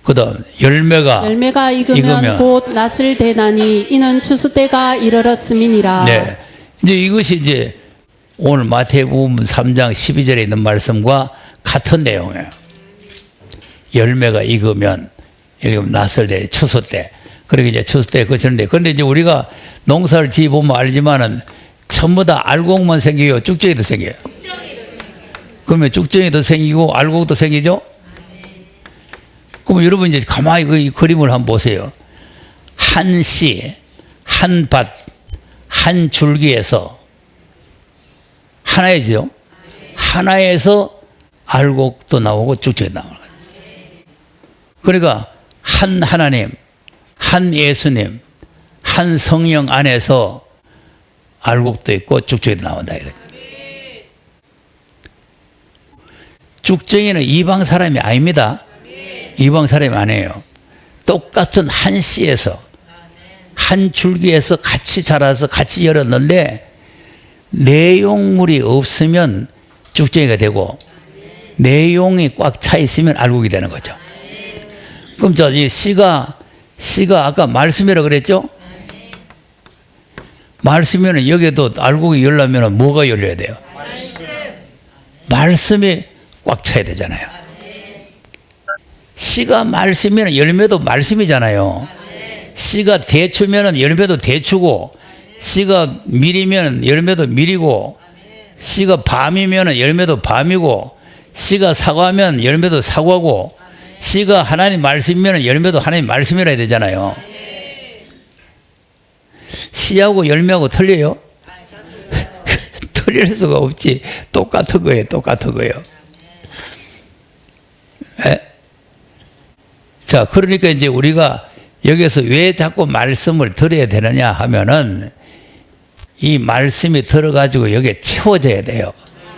[SPEAKER 1] 그다음 열매가
[SPEAKER 2] 익으면 곧 낫을 대나니 이는 추수 때가 이르렀음이니라.
[SPEAKER 1] 네, 이제 이것이 이제 오늘 마태복음 3장 12절에 있는 말씀과 같은 내용이에요. 열매가 익으면 낫을 대 추수 때. 그러게 이제 추수 때 거치는데, 그런데 이제 우리가 농사를 지어보면 알지만은 전부 다 알곡만 생겨요, 쭉정이도 생겨요. 그러면 쭉정이도 생기고 알곡도 생기죠? 그러면 여러분 이제 가만히 그 그림을 한번 보세요. 한 씨, 한 밭, 한 줄기에서 하나이죠. 하나에서 알곡도 나오고 쭉정이 나오는 거예요. 그러니까 한 하나님, 한 예수님, 한 성령 안에서 알곡도 있고 죽정이도 나온다 이거죠. 죽정이는 이방 사람이 아닙니다. 이방 사람이 아니에요. 똑같은 한 씨에서 한 줄기에서 같이 자라서 같이 열었는데 내용물이 없으면 죽정이가 되고 내용이 꽉 차 있으면 알곡이 되는 거죠. 그럼 이 씨가 아까 말씀이라고 그랬죠? 말씀이면 여기에도 알곡이 열려면 뭐가 열려야 돼요? 말씀이 꽉 차야 되잖아요. 씨가 말씀이면 열매도 말씀이잖아요. 씨가 대추면 열매도 대추고, 씨가 밀이면 열매도 밀이고, 씨가 밤이면 열매도 밤이고, 씨가 사과면 열매도 사과고, 씨가 하나님 말씀이면 열매도 하나님 말씀이라 해야 되잖아요. 씨하고 열매하고 틀려요? 틀릴 수가 없지. 똑같은 거예요. 똑같은 거예요. 자, 그러니까 이제 우리가 여기서 왜 자꾸 말씀을 들어야 되느냐 하면은 이 말씀이 들어가지고 여기에 채워져야 돼요.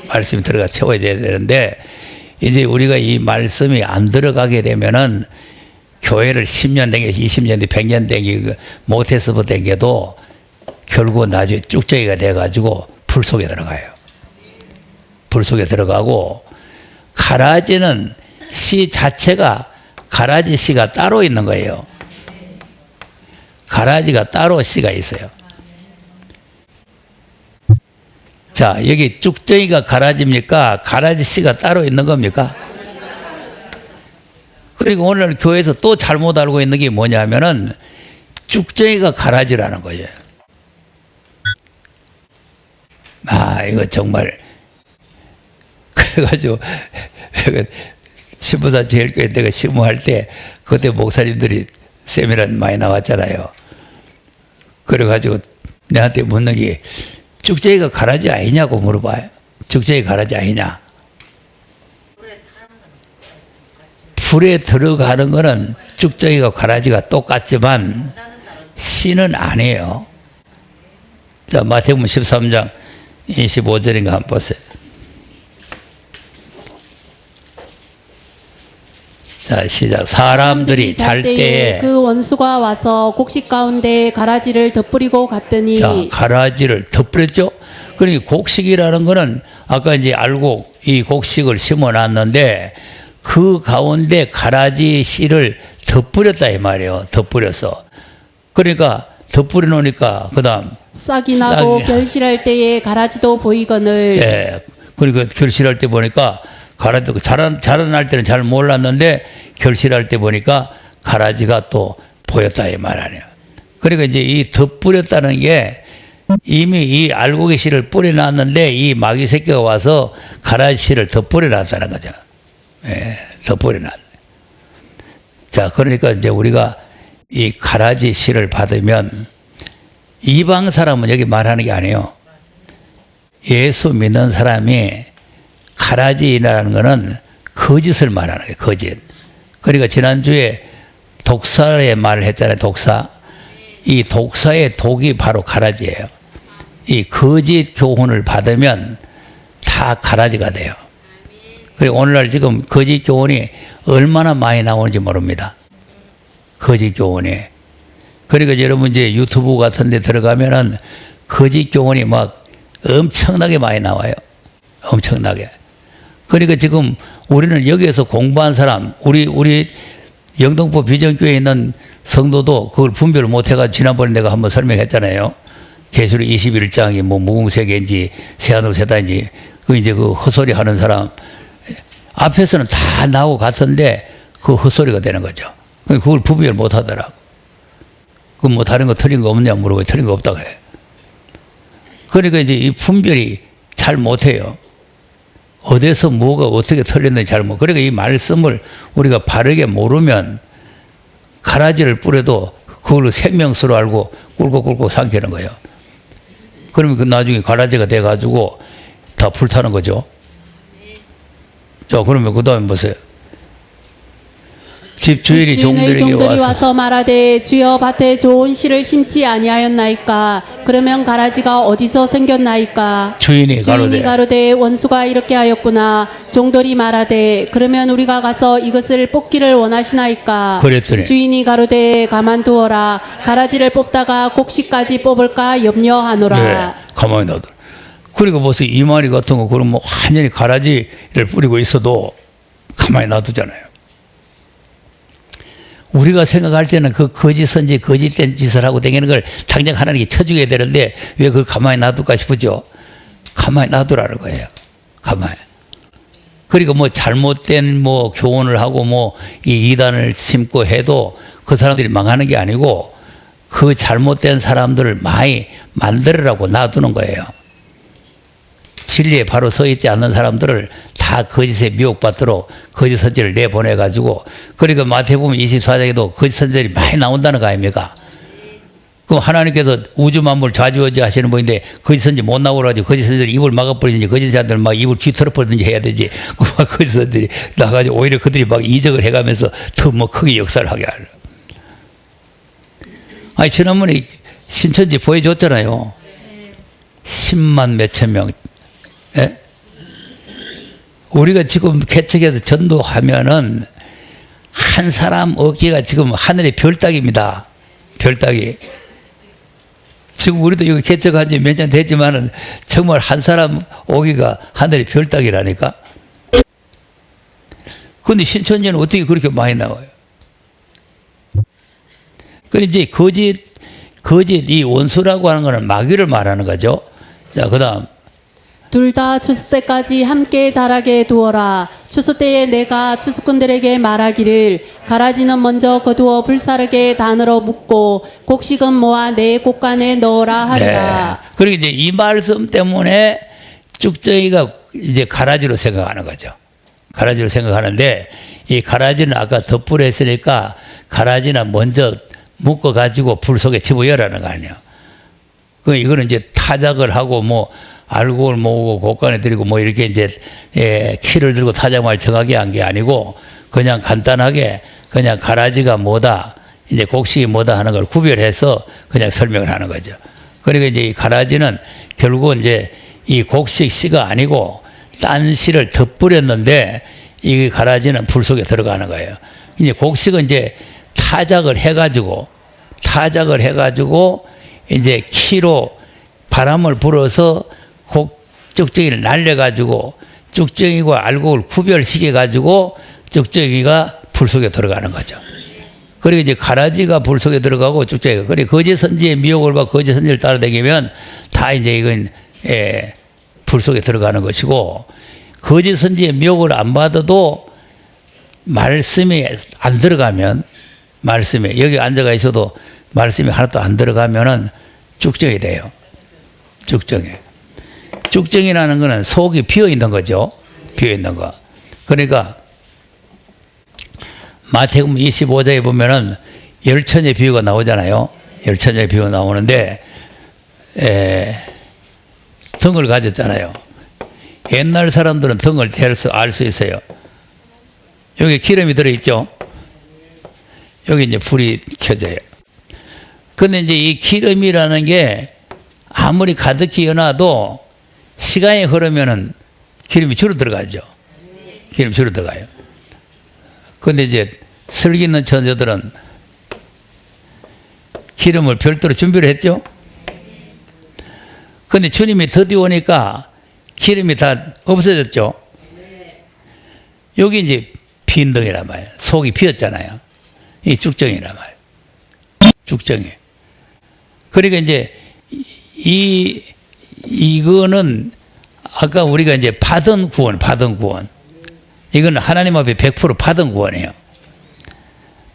[SPEAKER 1] 말씀이 들어가 채워져야 되는데 이제 우리가 이 말씀이 안 들어가게 되면은 교회를 10년 댕겨 20년 대 100년 댕기고 못해서 댕겨도 결국 나중에 쭉정이가 돼가지고 불 속에 들어가요. 불 속에 들어가고 가라지는 씨 자체가 가라지 씨가 따로 있는 거예요. 가라지가 따로 씨가 있어요. 자, 여기 쭉정이가 가라지입니까? 가라지 씨가 따로 있는 겁니까? 그리고 오늘 교회에서 또 잘못 알고 있는 게 뭐냐면은 쭉정이가 가라지라는 거예요. 이거 정말 그래가지고 신부사 제일교회 내가 심호할 때 그때 목사님들이 세미나 많이 나왔잖아요. 그래가지고 내한테 묻는 게 쭉정이가 가라지 아니냐고 물어봐요. 쭉정이 가라지 아니냐. 불에 들어가는 거는 쭉정이가 가라지가 똑같지만 씨는 아니에요. 자, 마태복음 13장 25절인가 한번 보세요. 자, 시작. 사람들이 잘 때에
[SPEAKER 2] 그 원수가 와서 곡식 가운데 가라지를 덧뿌리고 갔더니.
[SPEAKER 1] 자, 가라지를 덧뿌렸죠. 그러니까 곡식이라는 거는 아까 이제 알곡 이 곡식을 심어 놨는데 그 가운데 가라지 씨를 덧뿌렸다 이 말이에요. 덧뿌렸어. 그러니까 덧뿌려 놓으니까 그다음
[SPEAKER 2] 싹이 나고 결실할 때에 가라지도 보이거늘.
[SPEAKER 1] 예. 그러니까 결실할 때 보니까 가라지도 자라날 때는 잘 몰랐는데 결실할 때 보니까 가라지가 또 보였다 이 말 아니에요. 그러니까 이제 이 덧뿌렸다는 게 이미 이 알곡의 씨를 뿌려놨는데 이 마귀 새끼가 와서 가라지 씨를 덧뿌려놨다는 거죠. 예, 덧뿌려놨. 자, 그러니까 이제 우리가 이 가라지 씨를 받으면 이방 사람은 여기 말하는 게 아니에요. 예수 믿는 사람이 가라지라는 거는 거짓을 말하는 거예요. 거짓. 그러니까 지난주에 독사의 말을 했잖아요. 독사. 이 독사의 독이 바로 가라지예요. 이 거짓 교훈을 받으면 다 가라지가 돼요. 그리고 오늘날 지금 거짓 교훈이 얼마나 많이 나오는지 모릅니다. 거짓 교훈이. 그러니까 여러분 이제 유튜브 같은 데 들어가면은 거짓 교훈이 막 엄청나게 많이 나와요. 엄청나게. 그러니까 지금 우리는 여기에서 공부한 사람, 우리 영등포 비전교회에 있는 성도도 그걸 분별을 못해가지고 지난번에 내가 한번 설명했잖아요. 계시록 21장이 뭐 무궁세계인지 새하늘 새다인지 그 이제 그 헛소리 하는 사람 앞에서는 다 나오고 갔었는데 그 헛소리가 되는 거죠. 그걸 분별 못하더라고. 그 뭐 다른 거 틀린 거 없냐 물어보고 틀린 거 없다고 해. 그러니까 이제 이 분별이 잘 못해요. 어디서 뭐가 어떻게 틀렸는지 잘 못. 그러니까 이 말씀을 우리가 바르게 모르면 가라지를 뿌려도 그걸로 생명수로 알고 꿀꺽꿀꺽 삼키는 거예요. 그러면 그 나중에 가라지가 돼가지고 다 불타는 거죠. 자, 그러면 그 다음에 보세요. 집주인의 종들에게 와서
[SPEAKER 2] 와서 말하되 주여 밭에 좋은 씨를 심지 아니하였나이까. 그러면 가라지가 어디서 생겼나이까.
[SPEAKER 1] 주인이
[SPEAKER 2] 가로되 원수가 이렇게 하였구나. 종들이 말하되 그러면 우리가 가서 이것을 뽑기를 원하시나이까.
[SPEAKER 1] 그랬더니
[SPEAKER 2] 주인이 가로되 가만두어라. 가라지를 뽑다가 곡식까지 뽑을까 염려하노라.
[SPEAKER 1] 네, 가만히 놔둬. 그리고 벌써 이마리 같은 거 그럼 뭐 완전히 가라지를 뿌리고 있어도 가만히 놔두잖아요. 우리가 생각할 때는 그 거짓 선지, 거짓된 짓을 하고 다니는 걸 당장 하나님께 쳐주게 되는데 왜 그걸 가만히 놔둘까 싶으죠? 가만히 놔두라는 거예요. 가만히. 그리고 뭐 잘못된 뭐 교훈을 하고 뭐 이 이단을 심고 해도 그 사람들이 망하는 게 아니고 그 잘못된 사람들을 많이 만들으라고 놔두는 거예요. 진리에 바로 서 있지 않는 사람들을 다 거짓에 미혹받도록 거짓 선지를 내보내가지고, 그리고 마태복음 24장에도 거짓 선지들이 많이 나온다는 거 아닙니까? 그럼 하나님께서 우주 만물 좌지우지 하시는 분인데 거짓 선지 못 나오라고 거짓 선지들이 입을 막아버리든지 거짓 자들 막 입을 쥐털어버리든지 해야 되지. 그 거짓 선지들이 나가지고 오히려 그들이 막 이적을 해가면서 더 뭐 크게 역사를 하게 하려. 아니 지난번에 신천지 보여줬잖아요. 10만 몇천 명. 예? 우리가 지금 개척해서 전도하면은 한 사람 얻기가 지금 하늘의 별따기입니다. 별따기. 지금 우리도 여기 개척한 지 몇 년 됐지만은 정말 한 사람 오기가 하늘의 별따기라니까. 근데 신천지는 어떻게 그렇게 많이 나와요? 그런데 이제 거짓 이 원수라고 하는 거는 마귀를 말하는 거죠. 자, 그 다음.
[SPEAKER 2] 둘 다 추수 때까지 함께 자라게 두어라. 추수 때에 내가 추수꾼들에게 말하기를 가라지는 먼저 거두어 불사르게 단으로 묶고 곡식은 모아 내 곡간에 넣어라 하리라.
[SPEAKER 1] 네. 그리고 이제 이 말씀 때문에 쭉정이가 이제 가라지로 생각하는 거죠. 가라지로 생각하는데 이 가라지는 아까 덧불에 했으니까 가라지는 먼저 묶어 가지고 불 속에 집어열라는 거 아니에요. 그 이거는 이제 타작을 하고 뭐 알곡을 모으고 곡간에 들이고 뭐 이렇게 이제 키를 들고 타작말 정하게 한 게 아니고 그냥 간단하게 그냥 가라지가 뭐다 이제 곡식이 뭐다 하는 걸 구별해서 그냥 설명을 하는 거죠. 그러니까 이제 이 가라지는 결국은 이제 이 곡식 씨가 아니고 딴 씨를 덧뿌렸는데 이 가라지는 불 속에 들어가는 거예요. 이제 곡식은 이제 타작을 해가지고 이제 키로 바람을 불어서 쭉정이를 날려가지고 쭉정이와 알곡을 구별시켜가지고 쭉정이가 불 속에 들어가는 거죠. 그리고 이제 가라지가 불 속에 들어가고 쭉정이가. 그리고 거짓 선지의 미혹을 받고 거짓 선지를 따라다니면 다 이제 이건 불 속에 들어가는 것이고, 거짓 선지의 미혹을 안 받아도 말씀이 안 들어가면, 말씀에 여기 앉아가 있어도 말씀이 하나도 안 들어가면은 쭉정이 돼요. 쭉정이. 쭉정이라는 거는 속이 비어 있는 거죠. 비어 있는 거. 그러니까 마태복음 25장에 보면은 열처녀의 비유가 나오잖아요. 열처녀의 비유가 나오는데 등을 가졌잖아요. 옛날 사람들은 등을 알 수 있어요. 여기 기름이 들어있죠. 여기 이제 불이 켜져요. 근데 이제 이 기름이라는 게 아무리 가득히 여놔도 시간이 흐르면은 기름이 줄어 들어가죠. 기름이 줄어 들어가요. 근데 이제 슬기 있는 천재들은 기름을 별도로 준비를 했죠. 근데 주님이 드디어 오니까 기름이 다 없어졌죠. 여기 이제 빈 등이란 말이에요. 속이 비었잖아요. 이 쭉정이란 말이에요. 쭉정이. 그러니까 이제 이거는 아까 우리가 이제 받은 구원. 이건 하나님 앞에 100% 받은 구원이에요.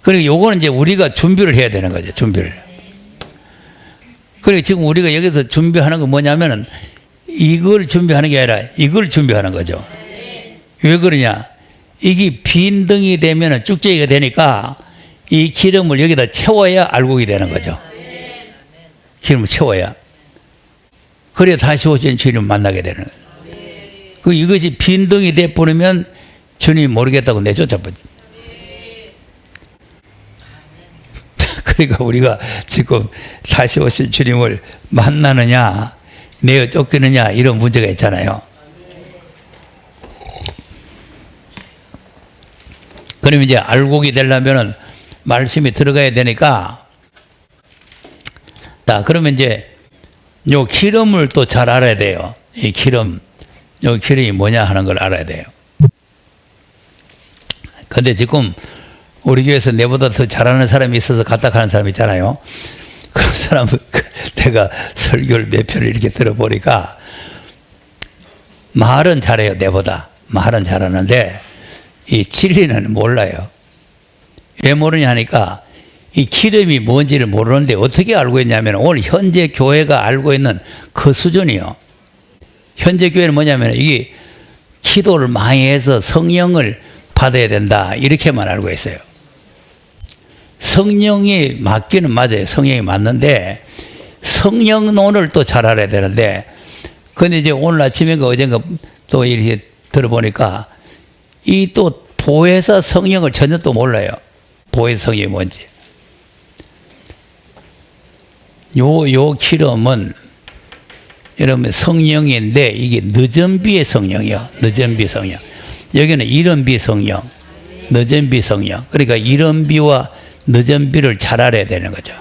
[SPEAKER 1] 그리고 요거는 이제 우리가 준비를 해야 되는 거죠. 준비를. 그리고 지금 우리가 여기서 준비하는 건 뭐냐면은 이걸 준비하는 게 아니라 이걸 준비하는 거죠. 왜 그러냐? 이게 빈 등이 되면은 쭉정이가 되니까 이 기름을 여기다 채워야 알곡이 되는 거죠. 기름을 채워야. 그래야 다시 오신 주님을 만나게 되는 거예요. 그 이것이 빈 등이 돼버리면 주님이 모르겠다고 내쫓아버리죠. 그러니까 우리가 지금 다시 오신 주님을 만나느냐, 내어 쫓기느냐, 이런 문제가 있잖아요. 그럼 이제 알곡이 되려면은 말씀이 들어가야 되니까, 자, 그러면 이제 요 기름을 또 잘 알아야 돼요. 이 기름, 요 기름이 뭐냐 하는 걸 알아야 돼요. 근데 지금 우리 교회에서 내보다 더 잘하는 사람이 있어서 갖다 하는 사람 있잖아요. 그 사람은 내가 설교를 몇 편을 이렇게 들어보니까 말은 잘해요. 내보다. 말은 잘하는데 이 진리는 몰라요. 왜 모르냐 하니까 이 기름이 뭔지를 모르는데 어떻게 알고 있냐면 오늘 현재 교회가 알고 있는 그 수준이요. 현재 교회는 뭐냐면 이게 기도를 많이 해서 성령을 받아야 된다, 이렇게만 알고 있어요. 성령이 맞기는 맞아요. 성령이 맞는데 성령론을 또 잘 알아야 되는데, 근데 이제 오늘 아침인가 어젠가 또 이렇게 들어보니까 이 또 보혜사 성령을 전혀 또 몰라요. 보혜사 성령이 뭔지. 요 기름은 여러분 성령인데 이게 늦은 비의 성령이요. 늦은 비 성령. 여기는 이른 비 성령, 늦은 비 성령. 그러니까 이른 비와 늦은 비를 잘 알아야 되는 거죠.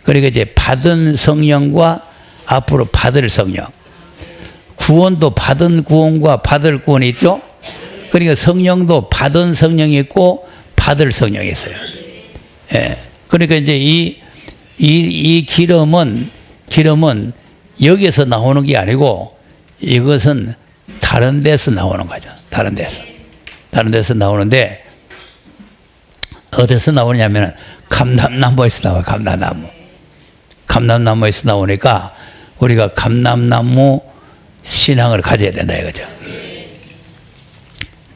[SPEAKER 1] 그러니까 이제 받은 성령과 앞으로 받을 성령. 구원도 받은 구원과 받을 구원이 있죠. 그러니까 성령도 받은 성령이 있고 받을 성령이 있어요. 예. 그러니까 이제 이 기름은 여기서 나오는 게 아니고 이것은 다른 데서 나오는 거죠. 다른 데서 나오는데 어디서 나오냐면 감람나무에서 나와요. 감람나무에서 나오니까 우리가 감람나무 신앙을 가져야 된다 이거죠.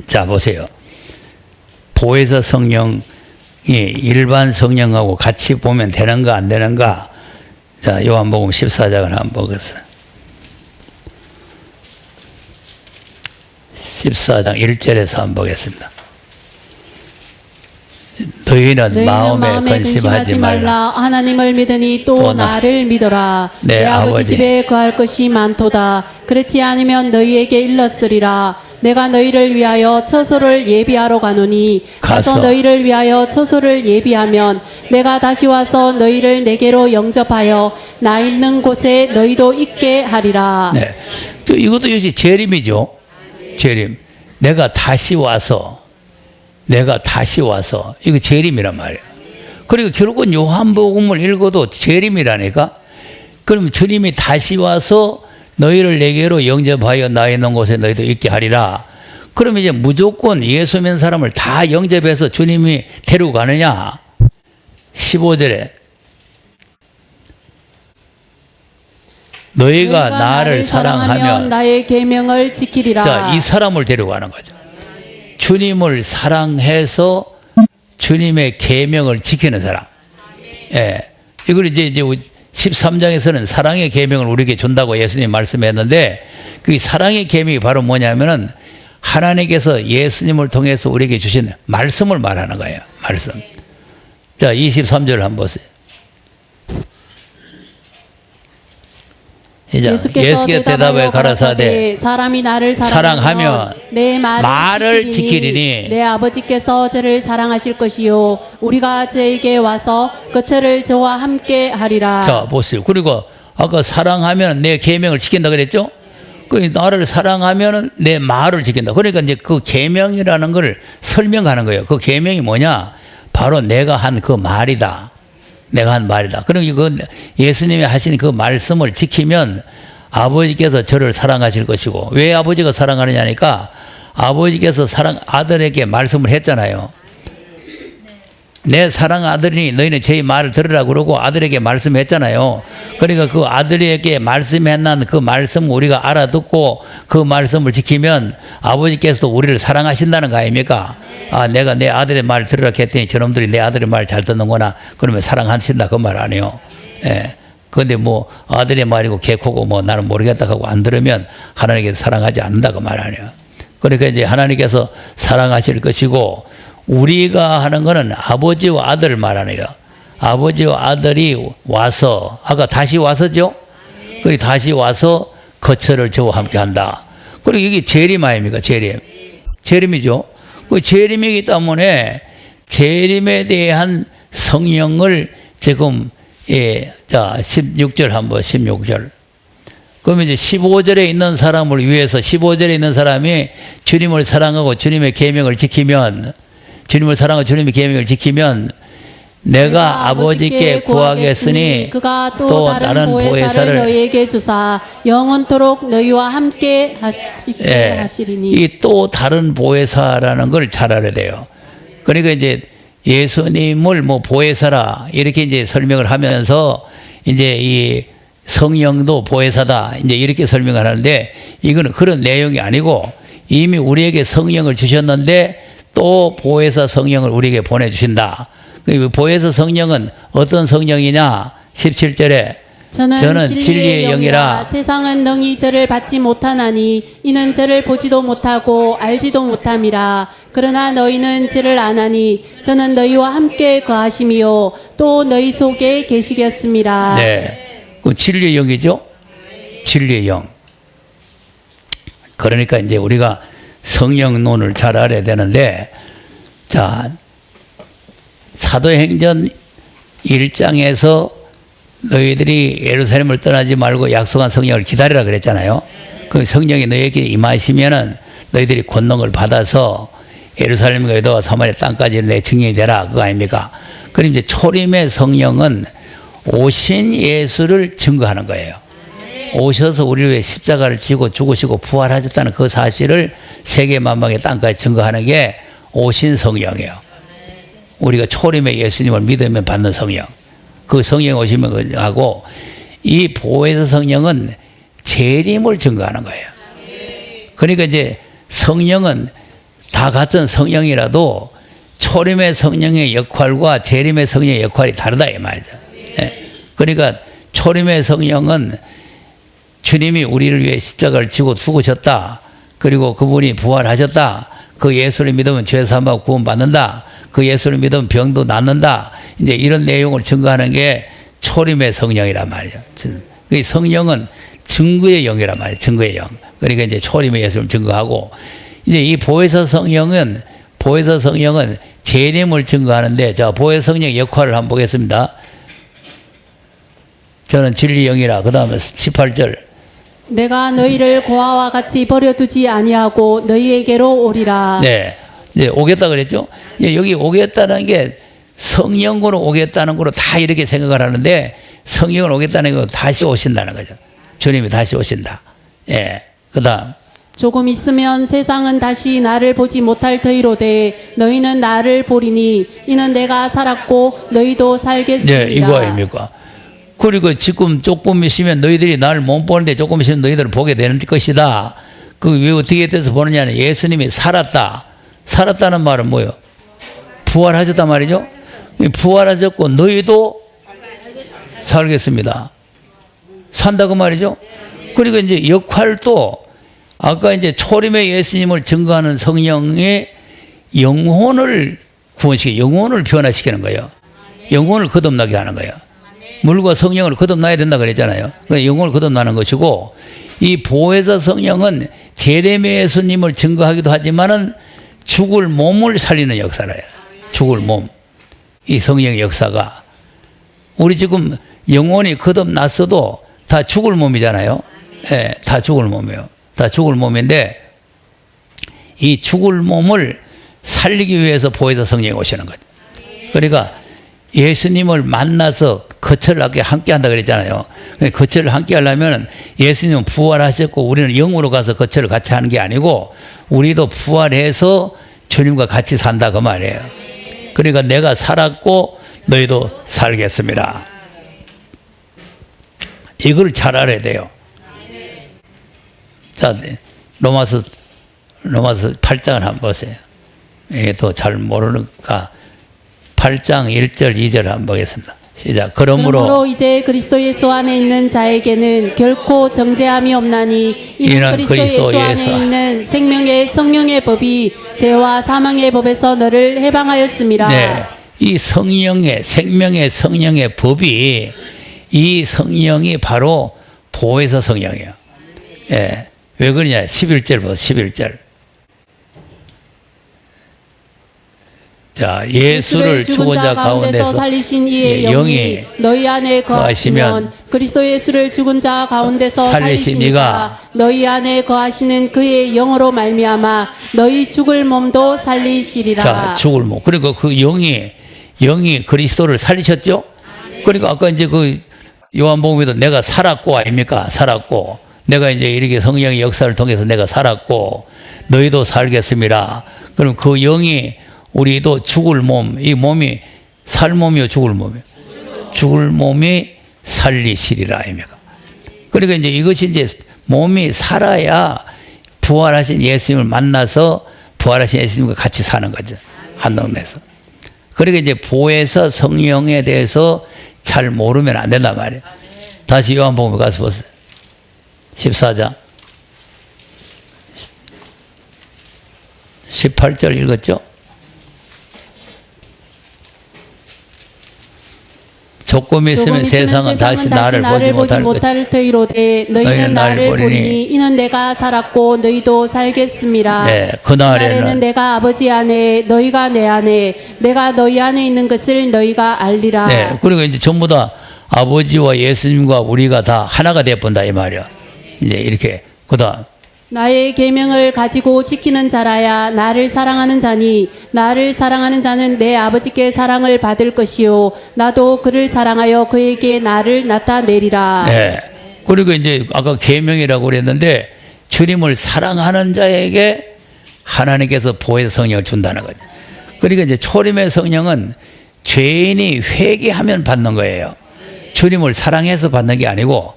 [SPEAKER 1] 자, 보세요. 보혜사 성령이 일반 성령하고 같이 보면 되는가 안 되는가. 자, 요한복음 14장을 한번 보겠습니다. 14장 1절에서 한번 보겠습니다. 너희는 마음에 근심하지 말라.
[SPEAKER 2] 하나님을 믿으니 또 나를 믿어라. 내 아버지 집에 거할 것이 많도다. 그렇지 않으면 너희에게 일렀으리라. 내가 너희를 위하여 처소를 예비하러 가노니 가서 너희를 위하여 처소를 예비하면 내가 다시 와서 너희를 내게로 영접하여 나 있는 곳에 너희도 있게 하리라.
[SPEAKER 1] 네. 이것도 역시 재림이죠. 재림. 내가 다시 와서 이거 재림이란 말이에요. 그리고 결국은 요한복음을 읽어도 재림이라니까. 그럼 주님이 다시 와서 너희를 내게로 영접하여 나 있는 곳에 너희도 있게 하리라. 그럼 이제 무조건 예수 믿는 사람을 다 영접해서 주님이 데리고 가느냐? 15절에 너희가 나를 사랑하면
[SPEAKER 2] 나의 계명을 지키리라.
[SPEAKER 1] 자, 이 사람을 데려가는 거죠. 주님을 사랑해서 주님의 계명을 지키는 사람. 예. 이걸 이제 13장에서는 사랑의 계명을 우리에게 준다고 예수님 말씀했는데, 그 사랑의 계명이 바로 뭐냐면은 하나님께서 예수님을 통해서 우리에게 주신 말씀을 말하는 거예요. 말씀. 자, 23절 한번 보세요. 예수께서 대답하여 가라사대
[SPEAKER 2] 사람이 나를
[SPEAKER 1] 사랑하면
[SPEAKER 2] 내
[SPEAKER 1] 말을 지키리니
[SPEAKER 2] 내 아버지께서 저를 사랑하실 것이요 우리가 저에게 와서 그 저를 저와 함께 하리라.
[SPEAKER 1] 자, 보세요. 그리고 아까 사랑하면 내 계명을 지킨다 그랬죠? 그 나를 사랑하면 내 말을 지킨다. 그러니까 이제 그 계명이라는 걸 설명하는 거예요. 그 계명이 뭐냐? 바로 내가 한 그 말이다. 내가 한 말이다. 그리고 그 예수님이 하신 그 말씀을 지키면 아버지께서 저를 사랑하실 것이고, 왜 아버지가 사랑하느냐니까 아버지께서 아들에게 말씀을 했잖아요. 내 사랑 아들이니 너희는 제 말을 들으라고 그러고 아들에게 말씀했잖아요. 그러니까 그 아들에게 말씀했는 그 말씀 우리가 알아듣고 그 말씀을 지키면 아버지께서도 우리를 사랑하신다는 거 아닙니까? 아, 내가 내 아들의 말 들으라 했더니 저놈들이 내 아들의 말 잘 듣는구나. 그러면 사랑하신다 그 말 아니에요. 예. 근데 뭐 아들의 말이고 개코고 뭐 나는 모르겠다 하고 안 들으면 하나님께서 사랑하지 않는다 그 말 아니에요. 그러니까 이제 하나님께서 사랑하실 것이고, 우리가 하는 거는 아버지와 아들을 말하는 거예요. 아버지와 아들이 와서 아까 다시 와서죠. 그리고 다시 와서 거처를 저와 함께 한다. 그리고 이게 재림 아닙니까? 재림. 재림이죠. 그 재림이기 때문에 재림에 대한 성령을 지금 자 16절 한번 16절. 그러면 이제 15절에 있는 사람을 위해서 15절에 있는 사람이 주님을 사랑하고 주님의 계명을 지키면 주님을 사랑하고 주님의 계명을 지키면 내가 아버지께 구하겠으니
[SPEAKER 2] 그가
[SPEAKER 1] 또 다른 보혜사를
[SPEAKER 2] 너희에게 주사 영원토록 너희와 함께 있게 하시리니.
[SPEAKER 1] 이 또 다른 보혜사라는 걸 잘 알아야 돼요. 그러니까 이제 예수님을 뭐 보혜사라 이렇게 이제 설명을 하면서 이제 이 성령도 보혜사다 이제 이렇게 설명을 하는데 이거는 그런 내용이 아니고 이미 우리에게 성령을 주셨는데 또 보혜사 성령을 우리에게 보내주신다. 그 보혜사 성령은 어떤 성령이냐? 17절에 저는 진리의 영이라
[SPEAKER 2] 세상은 능히 저를 받지 못하나니 이는 저를 보지도 못하고 알지도 못함이라. 그러나 너희는 저를 아나니 저는 너희와 함께 거하심이요 또 너희 속에 계시겠습니다.
[SPEAKER 1] 네, 그 진리의 영이죠. 진리의 영. 그러니까 이제 우리가 성령론을 잘 알아야 되는데, 자 사도행전 1장에서 너희들이 예루살렘을 떠나지 말고 약속한 성령을 기다리라 그랬잖아요. 그 성령이 너희에게 임하시면은 너희들이 권능을 받아서 예루살렘과 유다와 사마리아 땅까지 내 증인이 되라 그거 아닙니까? 그럼 이제 초림의 성령은 오신 예수를 증거하는 거예요. 오셔서 우리를 위해 십자가를 지고 죽으시고 부활하셨다는 그 사실을 세계 만방의 땅까지 증거하는 게 오신 성령이에요. 우리가 초림의 예수님을 믿으면 받는 성령. 그 성령 오시면 하고 이 보혜사 성령은 재림을 증거하는 거예요. 그러니까 이제 성령은 다 같은 성령이라도 초림의 성령의 역할과 재림의 성령의 역할이 다르다 이 말이죠. 그러니까 초림의 성령은 주님이 우리를 위해 십자가를 지고 죽으셨다. 그리고 그분이 부활하셨다. 그 예수를 믿으면 죄 사함하고 구원받는다. 그 예수를 믿으면 병도 낫는다. 이제 이런 내용을 증거하는 게 초림의 성령이란 말이죠. 그 성령은 증거의 영이란 말이에요. 증거의 영. 그러니까 이제 초림의 예수를 증거하고 이제 이 보혜사 성령은 재림을 증거하는데 자 보혜사 성령의 역할을 한번 보겠습니다. 저는 진리 영이라 그 다음에 18절
[SPEAKER 2] 내가 너희를 고아와 같이 버려두지 아니하고 너희에게로 오리라.
[SPEAKER 1] 네, 이제 오겠다 그랬죠. 여기 오겠다는 게 성령으로 오겠다는 거로 다 이렇게 생각을 하는데 성령으로 오겠다는 거 다시 오신다는 거죠. 주님이 다시 오신다. 예, 그다음
[SPEAKER 2] 조금 있으면 세상은 다시 나를 보지 못할 터이로되 너희는 나를 보리니 이는 내가 살았고 너희도 살겠습니다.
[SPEAKER 1] 네, 이거 아닙니까? 그리고 지금 조금 있으면 너희들이 나를 못 보는데 조금 있으면 너희들을 보게 되는 것이다. 그 왜 어떻게 돼서 보느냐는 예수님이 살았다. 살았다는 말은 뭐예요? 부활하셨단 말이죠. 부활하셨고 너희도 살겠습니다. 산다고 말이죠. 그리고 이제 역할도 아까 이제 초림의 예수님을 증거하는 성령의 영혼을 구원시켜 영혼을 변화시키는 거예요. 영혼을 거듭나게 하는 거예요. 물과 성령을 거듭나야 된다 그랬잖아요. 영혼을 거듭나는 것이고 이 보혜사 성령은 재림의 예수님을 증거하기도 하지만은 죽을 몸을 살리는 역사래요. 죽을 몸. 이 성령의 역사가 우리 지금 영혼이 거듭났어도 다 죽을 몸이잖아요. 예, 다 죽을 몸이에요. 다 죽을 몸인데 이 죽을 몸을 살리기 위해서 보혜사 성령이 오시는 거죠. 그러니까 예수님을 만나서 거처를 함께 한다 그랬잖아요. 거처를 함께 하려면 예수님은 부활하셨고 우리는 영으로 가서 거처를 같이 하는 게 아니고 우리도 부활해서 주님과 같이 산다 그 말이에요. 그러니까 내가 살았고 너희도 살겠습니다. 이걸 잘 알아야 돼요. 자, 로마서 8장을 한번 보세요. 이게 또 잘 모르니까 8장 1절 2절 한번 보겠습니다. 시작. 그러므로
[SPEAKER 2] 이제 그리스도 예수 안에 있는 자에게는 결코 정죄함이 없나니 이는 그리스도 예수 안에 있는 생명의 성령의 법이 죄와 사망의 법에서 너를 해방하였음이라.
[SPEAKER 1] 네, 이 성령의 생명의 성령의 법이 이 성령이 바로 보혜사 성령이에요. 예. 왜 그러냐? 11절 보세요. 11절. 자, 예수를 죽은 자 가운데서
[SPEAKER 2] 살리신 이의
[SPEAKER 1] 예,
[SPEAKER 2] 영이 너희 안에 거하시면 그리스도 예수를 죽은 자 가운데서 살리신 이가 너희 안에 거하시는 그의 영으로 말미암아 너희 죽을 몸도 살리시리라.
[SPEAKER 1] 자, 죽을 몸. 그러니까 그 영이 그리스도를 살리셨죠? 그러니까 아까 이제 그 요한복음에도 내가 살았고 아닙니까? 살았고 내가 이제 이렇게 성령의 역사를 통해서 내가 살았고 너희도 살겠습니다. 그럼 그 영이 우리도 죽을 몸, 이 몸이 살 몸이요, 죽을 몸이요. 죽을 몸이 살리시리라 아닙니까? 그러니까 이제 이것이 이제 몸이 살아야 부활하신 예수님을 만나서 부활하신 예수님과 같이 사는 거죠. 한 동네에서. 그러니까 이제 보혜사 성령에 대해서 잘 모르면 안 된단 말이에요. 다시 요한복음에 가서 보세요. 14장. 18절 읽었죠? 조금 있으면 세상은 다시 나를 보지 못할
[SPEAKER 2] 터이로되 너희는 나를 보리니 이는 내가 살았고 너희도 살겠음이라.
[SPEAKER 1] 네,
[SPEAKER 2] 그날에는 내가 아버지 안에 너희가 내 안에 내가 너희 안에 있는 것을 너희가 알리라.
[SPEAKER 1] 네, 그리고 이제 전부 다 아버지와 예수님과 우리가 다 하나가 되어본다 이 말이야. 이제 이렇게 그다음
[SPEAKER 2] 나의 계명을 가지고 지키는 자라야 나를 사랑하는 자니 나를 사랑하는 자는 내 아버지께 사랑을 받을 것이요 나도 그를 사랑하여 그에게 나를 나타내리라.
[SPEAKER 1] 네. 그리고 이제 아까 계명이라고 그랬는데 주님을 사랑하는 자에게 하나님께서 보혜사 성령을 준다는 거죠. 그러니까 이제 초림의 성령은 죄인이 회개하면 받는 거예요. 주님을 사랑해서 받는 게 아니고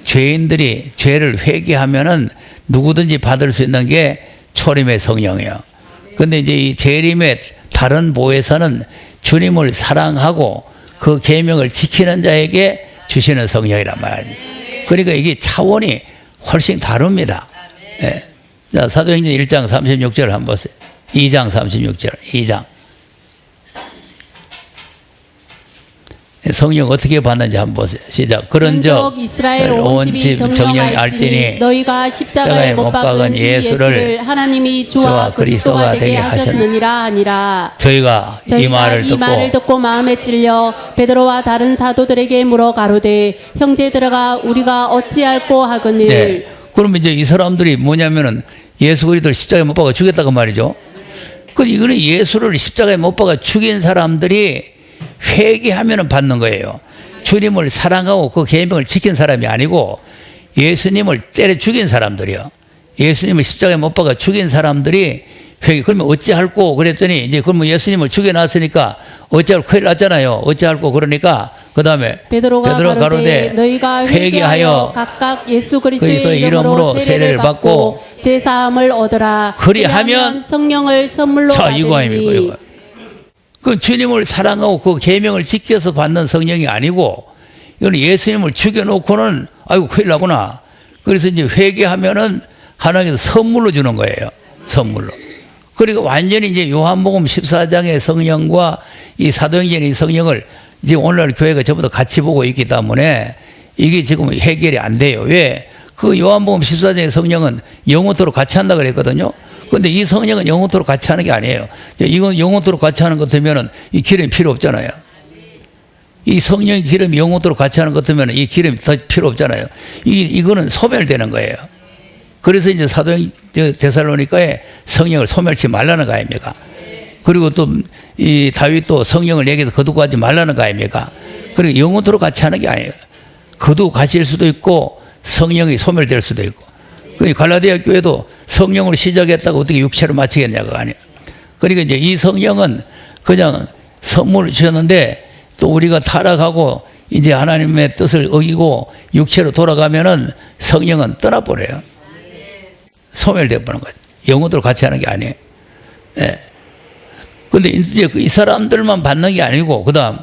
[SPEAKER 1] 죄인들이 죄를 회개하면은 누구든지 받을 수 있는 게 초림의 성령이에요. 근데 이제 이 재림의 다른 보혜사는 주님을 사랑하고 그 계명을 지키는 자에게 주시는 성령이란 말이에요. 그러니까 이게 차원이 훨씬 다릅니다. 예. 자, 사도행전 1장 36절 한번 보세요. 2장 36절. 2장. 성령 어떻게 받는지 한번 보세요. 시작. 그런즉
[SPEAKER 2] 이스라엘 온 집이 정령이 알지니 너희가 십자가에 못 박은 이 예수를 하나님이 주와 그리스도가 되게 하셨느니라 하니라.
[SPEAKER 1] 저희가 이 말을
[SPEAKER 2] 듣고 마음에 찔려 베드로와 다른 사도들에게 물어 가로되 형제들아 우리가 어찌할꼬 하거늘.
[SPEAKER 1] 네. 그러면 이제 이 사람들이 뭐냐면은 예수 그리스도를 십자가에 못 박아 죽였다고 말이죠. 그 이거는 예수를 십자가에 못 박아 죽인 사람들이 회개하면 받는 거예요. 주님을 사랑하고 그 계명을 지킨 사람이 아니고 예수님을 때려 죽인 사람들이요. 예수님을 십자가에 못 박아 죽인 사람들이 회개. 그러면 어찌할꼬 그랬더니 이제 그러면 예수님을 죽여놨으니까 어찌할 큰일 났잖아요. 어찌할꼬 그러니까 그 다음에
[SPEAKER 2] 베드로가 가로되 너희가 회개하여 각각 예수 그리스도의 이름으로 세례를 받고 제사함을 얻으라. 그리하면 성령을 선물로 받으리니.
[SPEAKER 1] 이거 아닙니까? 이거. 그 주님을 사랑하고 그 계명을 지켜서 받는 성령이 아니고 이건 예수님을 죽여놓고는 아이고 큰일 나구나. 그래서 이제 회개하면은 하나님께서 선물로 주는 거예요. 선물로. 그리고 완전히 이제 요한복음 14장의 성령과 이 사도행전의 성령을 이제 오늘날 교회가 전부 다 같이 보고 있기 때문에 이게 지금 해결이 안 돼요. 왜? 그 요한복음 14장의 성령은 영원토록 같이 한다 그랬거든요. 근데 이 성령은 영원토록 같이 하는 게 아니에요. 이건 영원토록 같이 하는 것 같으면 이 기름이 필요 없잖아요. 이 성령의 기름이 영원토록 같이 하는 것 같으면 이 기름이 더 필요 없잖아요. 이거는 소멸되는 거예요. 그래서 이제 사도행 데살로니가에 성령을 소멸치 말라는 거 아닙니까? 그리고 또 이 다윗도 성령을 내게서 거두고 하지 말라는 거 아닙니까? 그리고 영원토록 같이 하는 게 아니에요. 거두고 가실 수도 있고 성령이 소멸될 수도 있고. 그 갈라디아 교회도 성령으로 시작했다고 어떻게 육체로 마치겠냐고 아니에요. 그러니까 이제 이 성령은 그냥 선물을 주셨는데 또 우리가 타락하고 이제 하나님의 뜻을 어기고 육체로 돌아가면은 성령은 떠나버려요. 소멸되어 버리는 거죠. 영혼들로 같이 하는 게 아니에요. 예. 근데 이제 이 사람들만 받는 게 아니고 그다음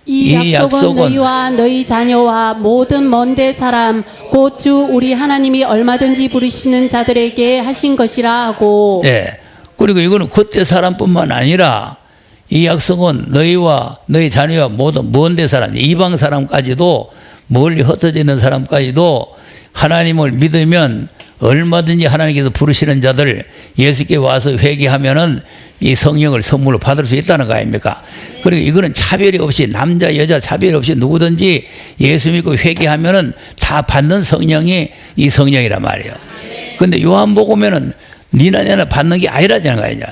[SPEAKER 2] 이 약속은 너희와 너희 자녀와 모든 먼데 사람 곧 주 우리 하나님이 얼마든지 부르시는 자들에게 하신 것이라 하고.
[SPEAKER 1] 예. 그리고 이거는 그때 사람뿐만 아니라 이 약속은 너희와 너희 자녀와 모든 먼데 사람, 이방 사람까지도 멀리 흩어져 있는 사람까지도 하나님을 믿으면 얼마든지 하나님께서 부르시는 자들 예수께 와서 회개하면은 이 성령을 선물로 받을 수 있다는 거 아닙니까? 그리고 이거는 차별이 없이 남자 여자 차별 없이 누구든지 예수 믿고 회개하면은 다 받는 성령이 이 성령이란 말이에요. 근데 요한복음에는 니나 내나 받는 게 아니라는 거 아니냐.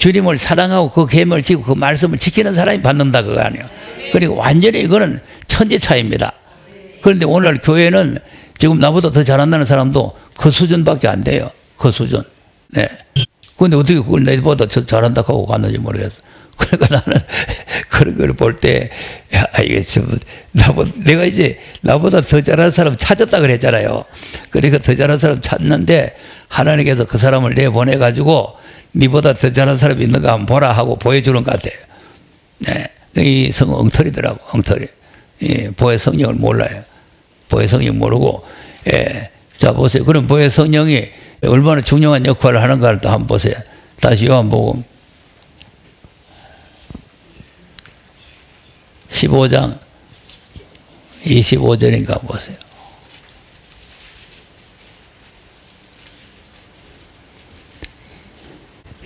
[SPEAKER 1] 주님을 사랑하고 그 계명을 지키고 그 말씀을 지키는 사람이 받는다 그거 아니에요. 그리고 완전히 이거는 천지 차이입니다. 그런데 오늘 교회는 지금 나보다 더 잘한다는 사람도 그 수준밖에 안 돼요. 그 수준. 네. 근데 어떻게 그걸 내보다 더 잘한다고 하고 갔는지 모르겠어. 그러니까 나는 그런 걸 볼 때, 야, 이게 좀, 내가 이제 나보다 더 잘하는 사람 찾았다 그랬잖아요. 그러니까 더 잘하는 사람 찾는데 하나님께서 그 사람을 내보내가지고 니보다 더 잘하는 사람이 있는가 한번 보라 하고 보여주는 것 같아요. 네. 이 성 엉터리더라고, 엉터리. 이 보혜 성령을 몰라요. 보혜 성령 모르고, 예. 자, 보세요. 그럼 보혜 성령이 얼마나 중요한 역할을 하는가를 또 한번 보세요. 다시 요한복음 15장 25절인가 보세요.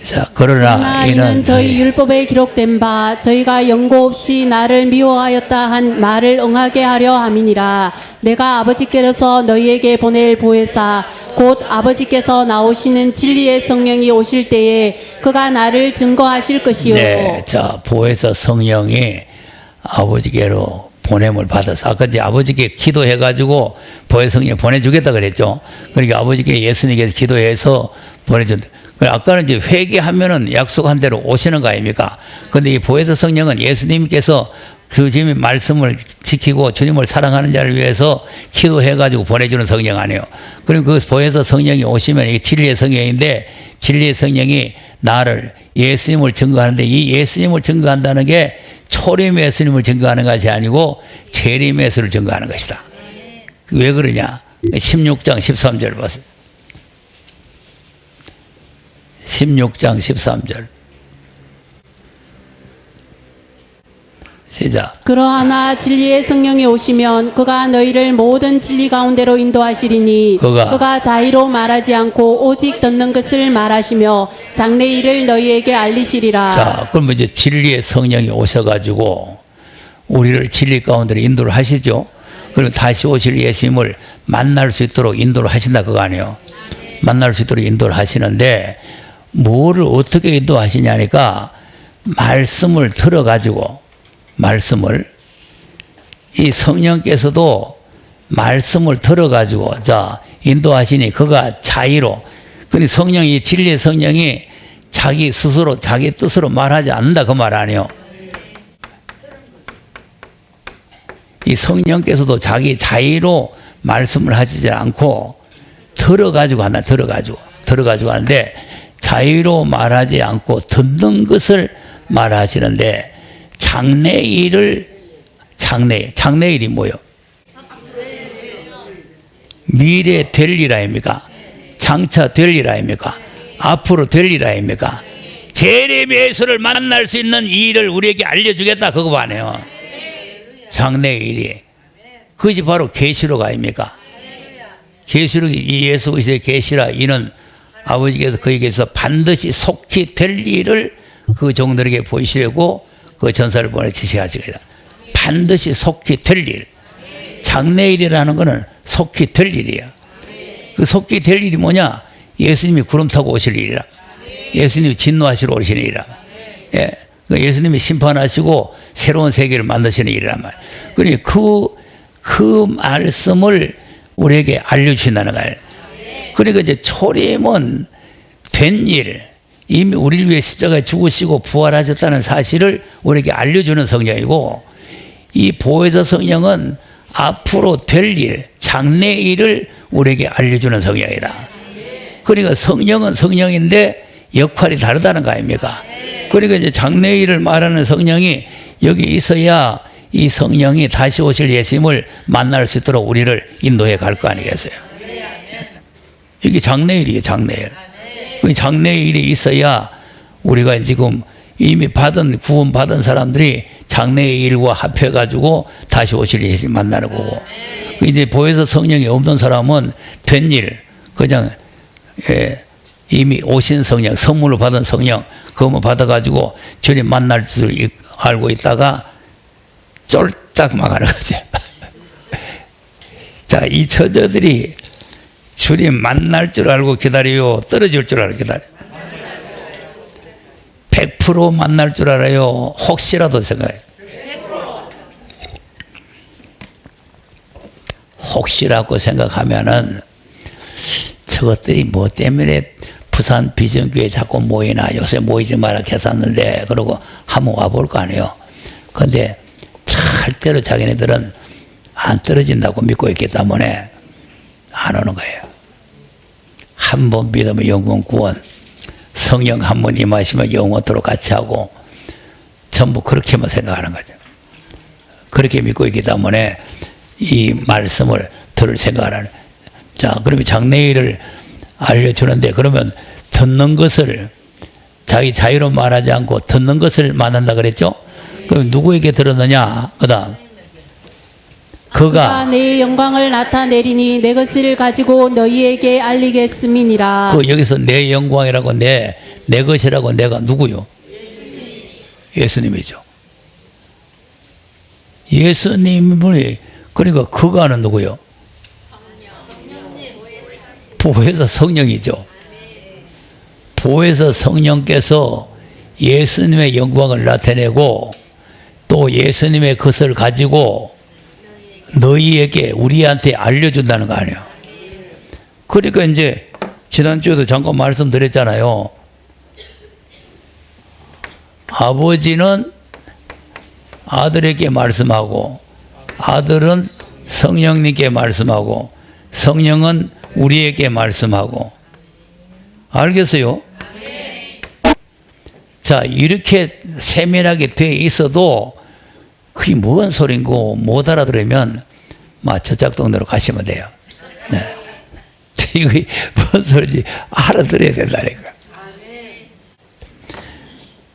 [SPEAKER 1] 자, 그러나
[SPEAKER 2] 이는 저희 율법에 기록된 바 저희가 연고 없이 나를 미워하였다 한 말을 응하게 하려 함이니라. 내가 아버지께로서 너희에게 보낼 보혜사 곧 아버지께서 나오시는 진리의 성령이 오실 때에 그가 나를 증거하실 것이요.
[SPEAKER 1] 네, 자, 보혜사 성령이 아버지께로 보냄을 받아서 아까 이제 아버지께 기도해가지고 보혜 성령 보내주겠다 그랬죠. 그러니까 아버지께 예수님께서 기도해서 보내준다. 아까는 이제 회개하면은 약속한 대로 오시는 거 아닙니까? 근데 이 보혜사 성령은 예수님께서 그 주님의 말씀을 지키고 주님을 사랑하는 자를 위해서 기도해가지고 보내주는 성령 아니에요. 그리고 그 보혜사 성령이 오시면 이게 진리의 성령인데 진리의 성령이 나를 예수님을 증거하는데 이 예수님을 증거한다는 게 초림 예수님을 증거하는 것이 아니고 재림 예수를 증거하는 것이다. 왜 그러냐? 16장 13절 보세요. 16장 13절 시작.
[SPEAKER 2] 그러하나 진리의 성령이 오시면 그가 너희를 모든 진리 가운데로 인도하시리니 그가 자의로 말하지 않고 오직 듣는 것을 말하시며 장래 일을 너희에게 알리시리라.
[SPEAKER 1] 자, 그럼 이제 진리의 성령이 오셔가지고 우리를 진리 가운데로 인도를 하시죠. 그리고 다시 오실 예수님을 만날 수 있도록 인도를 하신다 그거 아니에요. 만날 수 있도록 인도를 하시는데 뭐를 어떻게 인도하시냐니까 말씀을 들어가지고 말씀을 이 성령께서도 말씀을 들어가지고 자 인도하시니 그가 자의로 근데 성령이 진리의 성령이 자기 스스로 자기 뜻으로 말하지 않는다 그 말 아니에요. 이 성령께서도 자기 자의로 말씀을 하시지 않고 들어가지고 한다. 들어가지고 하는데 자유로 말하지 않고 듣는 것을 말하시는데 장래일이 뭐요? 미래 될 일 아닙니까? 장차 될 일 아닙니까? 앞으로 될 일 아닙니까? 재림 예수를 만날 수 있는 이 일을 우리에게 알려주겠다 그거 아니에요. 장래일이 그것이 바로 계시록 아닙니까? 계시록이 이 예수 그리스도의 계시라 이는 아버지께서 그에게서 반드시 속히 될 일을 그 종들에게 보이시려고 그 전사를 보내 지시하시겠다. 반드시 속히 될 일. 장래일이라는 것은 속히 될 일이야. 그 속히 될 일이 뭐냐? 예수님이 구름 타고 오실 일이라. 예수님이 진노하시러 오시는 일이라. 예. 예수님이 심판하시고 새로운 세계를 만드시는 일이란 말이야. 그러니까 그 말씀을 우리에게 알려주신다는 거예요. 그러니까 이제 초림은 된 일, 이미 우리를 위해 십자가에 죽으시고 부활하셨다는 사실을 우리에게 알려주는 성령이고 이 보혜사 성령은 앞으로 될 일, 장래 일을 우리에게 알려주는 성령이다. 그러니까 성령은 성령인데 역할이 다르다는 거 아닙니까? 그러니까 이제 장래 일을 말하는 성령이 여기 있어야 이 성령이 다시 오실 예수님을 만날 수 있도록 우리를 인도해 갈 거 아니겠어요? 이게 장래일이에요, 장래일. 그 장래일이 있어야 우리가 지금 이미 구원 받은 사람들이 장래의 일과 합해가지고 다시 오실 예수 만나는 거고. 이제 보혜사 성령이 없는 사람은 된 일, 그냥, 이미 오신 성령, 선물로 받은 성령, 그것만 받아가지고 주님 만날 줄 알고 있다가 쫄딱 망하는 거죠. 자, 이 처자들이 주님 만날 줄 알고 기다려요? 떨어질 줄 알고 기다려요? 100% 만날 줄 알아요? 혹시라도 생각해요. 혹시라고 생각하면은 저것들이 뭐 때문에 부산 비전교회 자꾸 모이나 요새 모이지 마라 했었는데 그러고 한번 와볼 거 아니에요. 근데 절대로 자기네들은 안 떨어진다고 믿고 있기 때문에 안 오는 거예요. 한 번 믿으면 영원 구원, 성령 한 번 임하시면 영원토록 같이 하고 전부 그렇게만 생각하는 거죠. 그렇게 믿고 있기 때문에 이 말씀을 들을 생각하는. 자, 그러면 장래일을 알려주는데 그러면 듣는 것을 자기 자유로 말하지 않고 듣는 것을 말한다 그랬죠? 그럼 누구에게 들었느냐? 그 다음 그가
[SPEAKER 2] 내 영광을 나타내리니 내 것을 가지고 너희에게 알리겠음이니라.
[SPEAKER 1] 그 여기서 내 영광이라고 내 것이라고 내가 누구요? 예수님이죠. 예수님이 그러니까 그가는 누구요? 보혜사 성령이죠. 보혜사 성령께서 예수님의 영광을 나타내고 또 예수님의 것을 가지고 너희에게 우리한테 알려준다는 거 아니에요. 그러니까 이제 지난주에도 잠깐 말씀드렸잖아요. 아버지는 아들에게 말씀하고 아들은 성령님께 말씀하고 성령은 우리에게 말씀하고. 알겠어요? 자, 이렇게 세밀하게 돼 있어도 그게 뭔 소린고 못 알아들으면 저쪽 동네로 가시면 돼요. 네. 이게 뭔 소리인지 알아들어야 된다니까.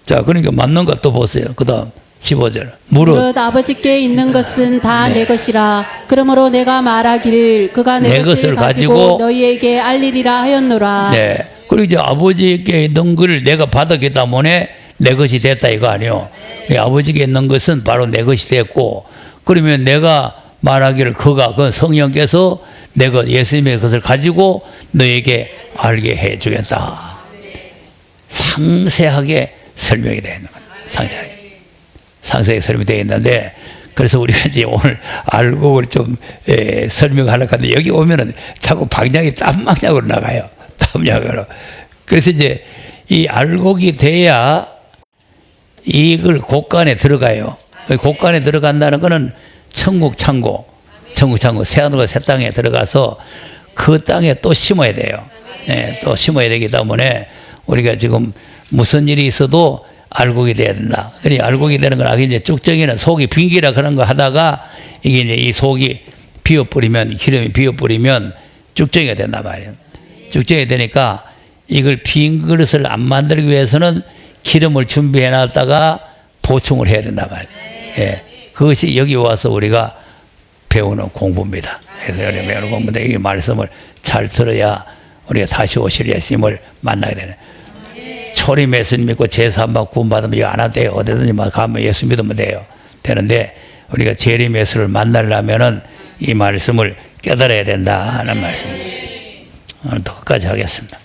[SPEAKER 1] 자, 그러니까 맞는 것도 보세요. 그 다음 15절. 무릇
[SPEAKER 2] 아버지께 있는 것은 다 내 것이라. 그러므로 내가 말하기를 그가 내 것을 가지고 너희에게 알리리라 하였노라.
[SPEAKER 1] 네. 그리고 이제 아버지께 있는 걸 내가 받았기 때문에 내 것이 됐다 이거 아니에요. 아버지께 있는 것은 바로 내 것이 됐고, 그러면 내가 말하기를 그가 그 성령께서 내 것 예수님의 것을 가지고 너에게 알게 해주겠다. 상세하게 설명이 되어 있는 거예요. 상세하게 설명이 되어 있는데, 그래서 우리가 이제 오늘 알곡을 좀 설명하려고 하는데 여기 오면은 자꾸 방향이 땀방향으로 나가요. 땀방향으로. 그래서 이제 이 알곡이 돼야 이걸 곳간에 들어가요. 곳간에 들어간다는 거는 천국 창고, 새하늘과 새 땅에 들어가서 그 땅에 또 심어야 돼요. 네, 또 심어야 되기 때문에 우리가 지금 무슨 일이 있어도 알곡이 돼야 된다. 그러니까 알곡이 되는 건 이제 쭉정이는 속이 빈기라 그런 거 하다가 이게 이제 이 속이 비어버리면, 기름이 비어버리면 쭉정이가 된단 말이에요. 쭉정이 되니까 이걸 빈 그릇을 안 만들기 위해서는 기름을 준비해 놨다가 보충을 해야 된단 말이에요. 예. 그것이 여기 와서 우리가 배우는 공부입니다. 그래서 여기 배우는 공부인데 이 말씀을 잘 들어야 우리가 다시 오실 예수님을 만나게 되는. 초림 예수 믿고 제사함받고 구원받으면 이거 안 해도 돼요. 어디든지 가면 예수 믿으면 돼요. 되는데 우리가 재림 예수를 만나려면은 이 말씀을 깨달아야 된다 하는 말씀입니다. 오늘 더 끝까지 하겠습니다.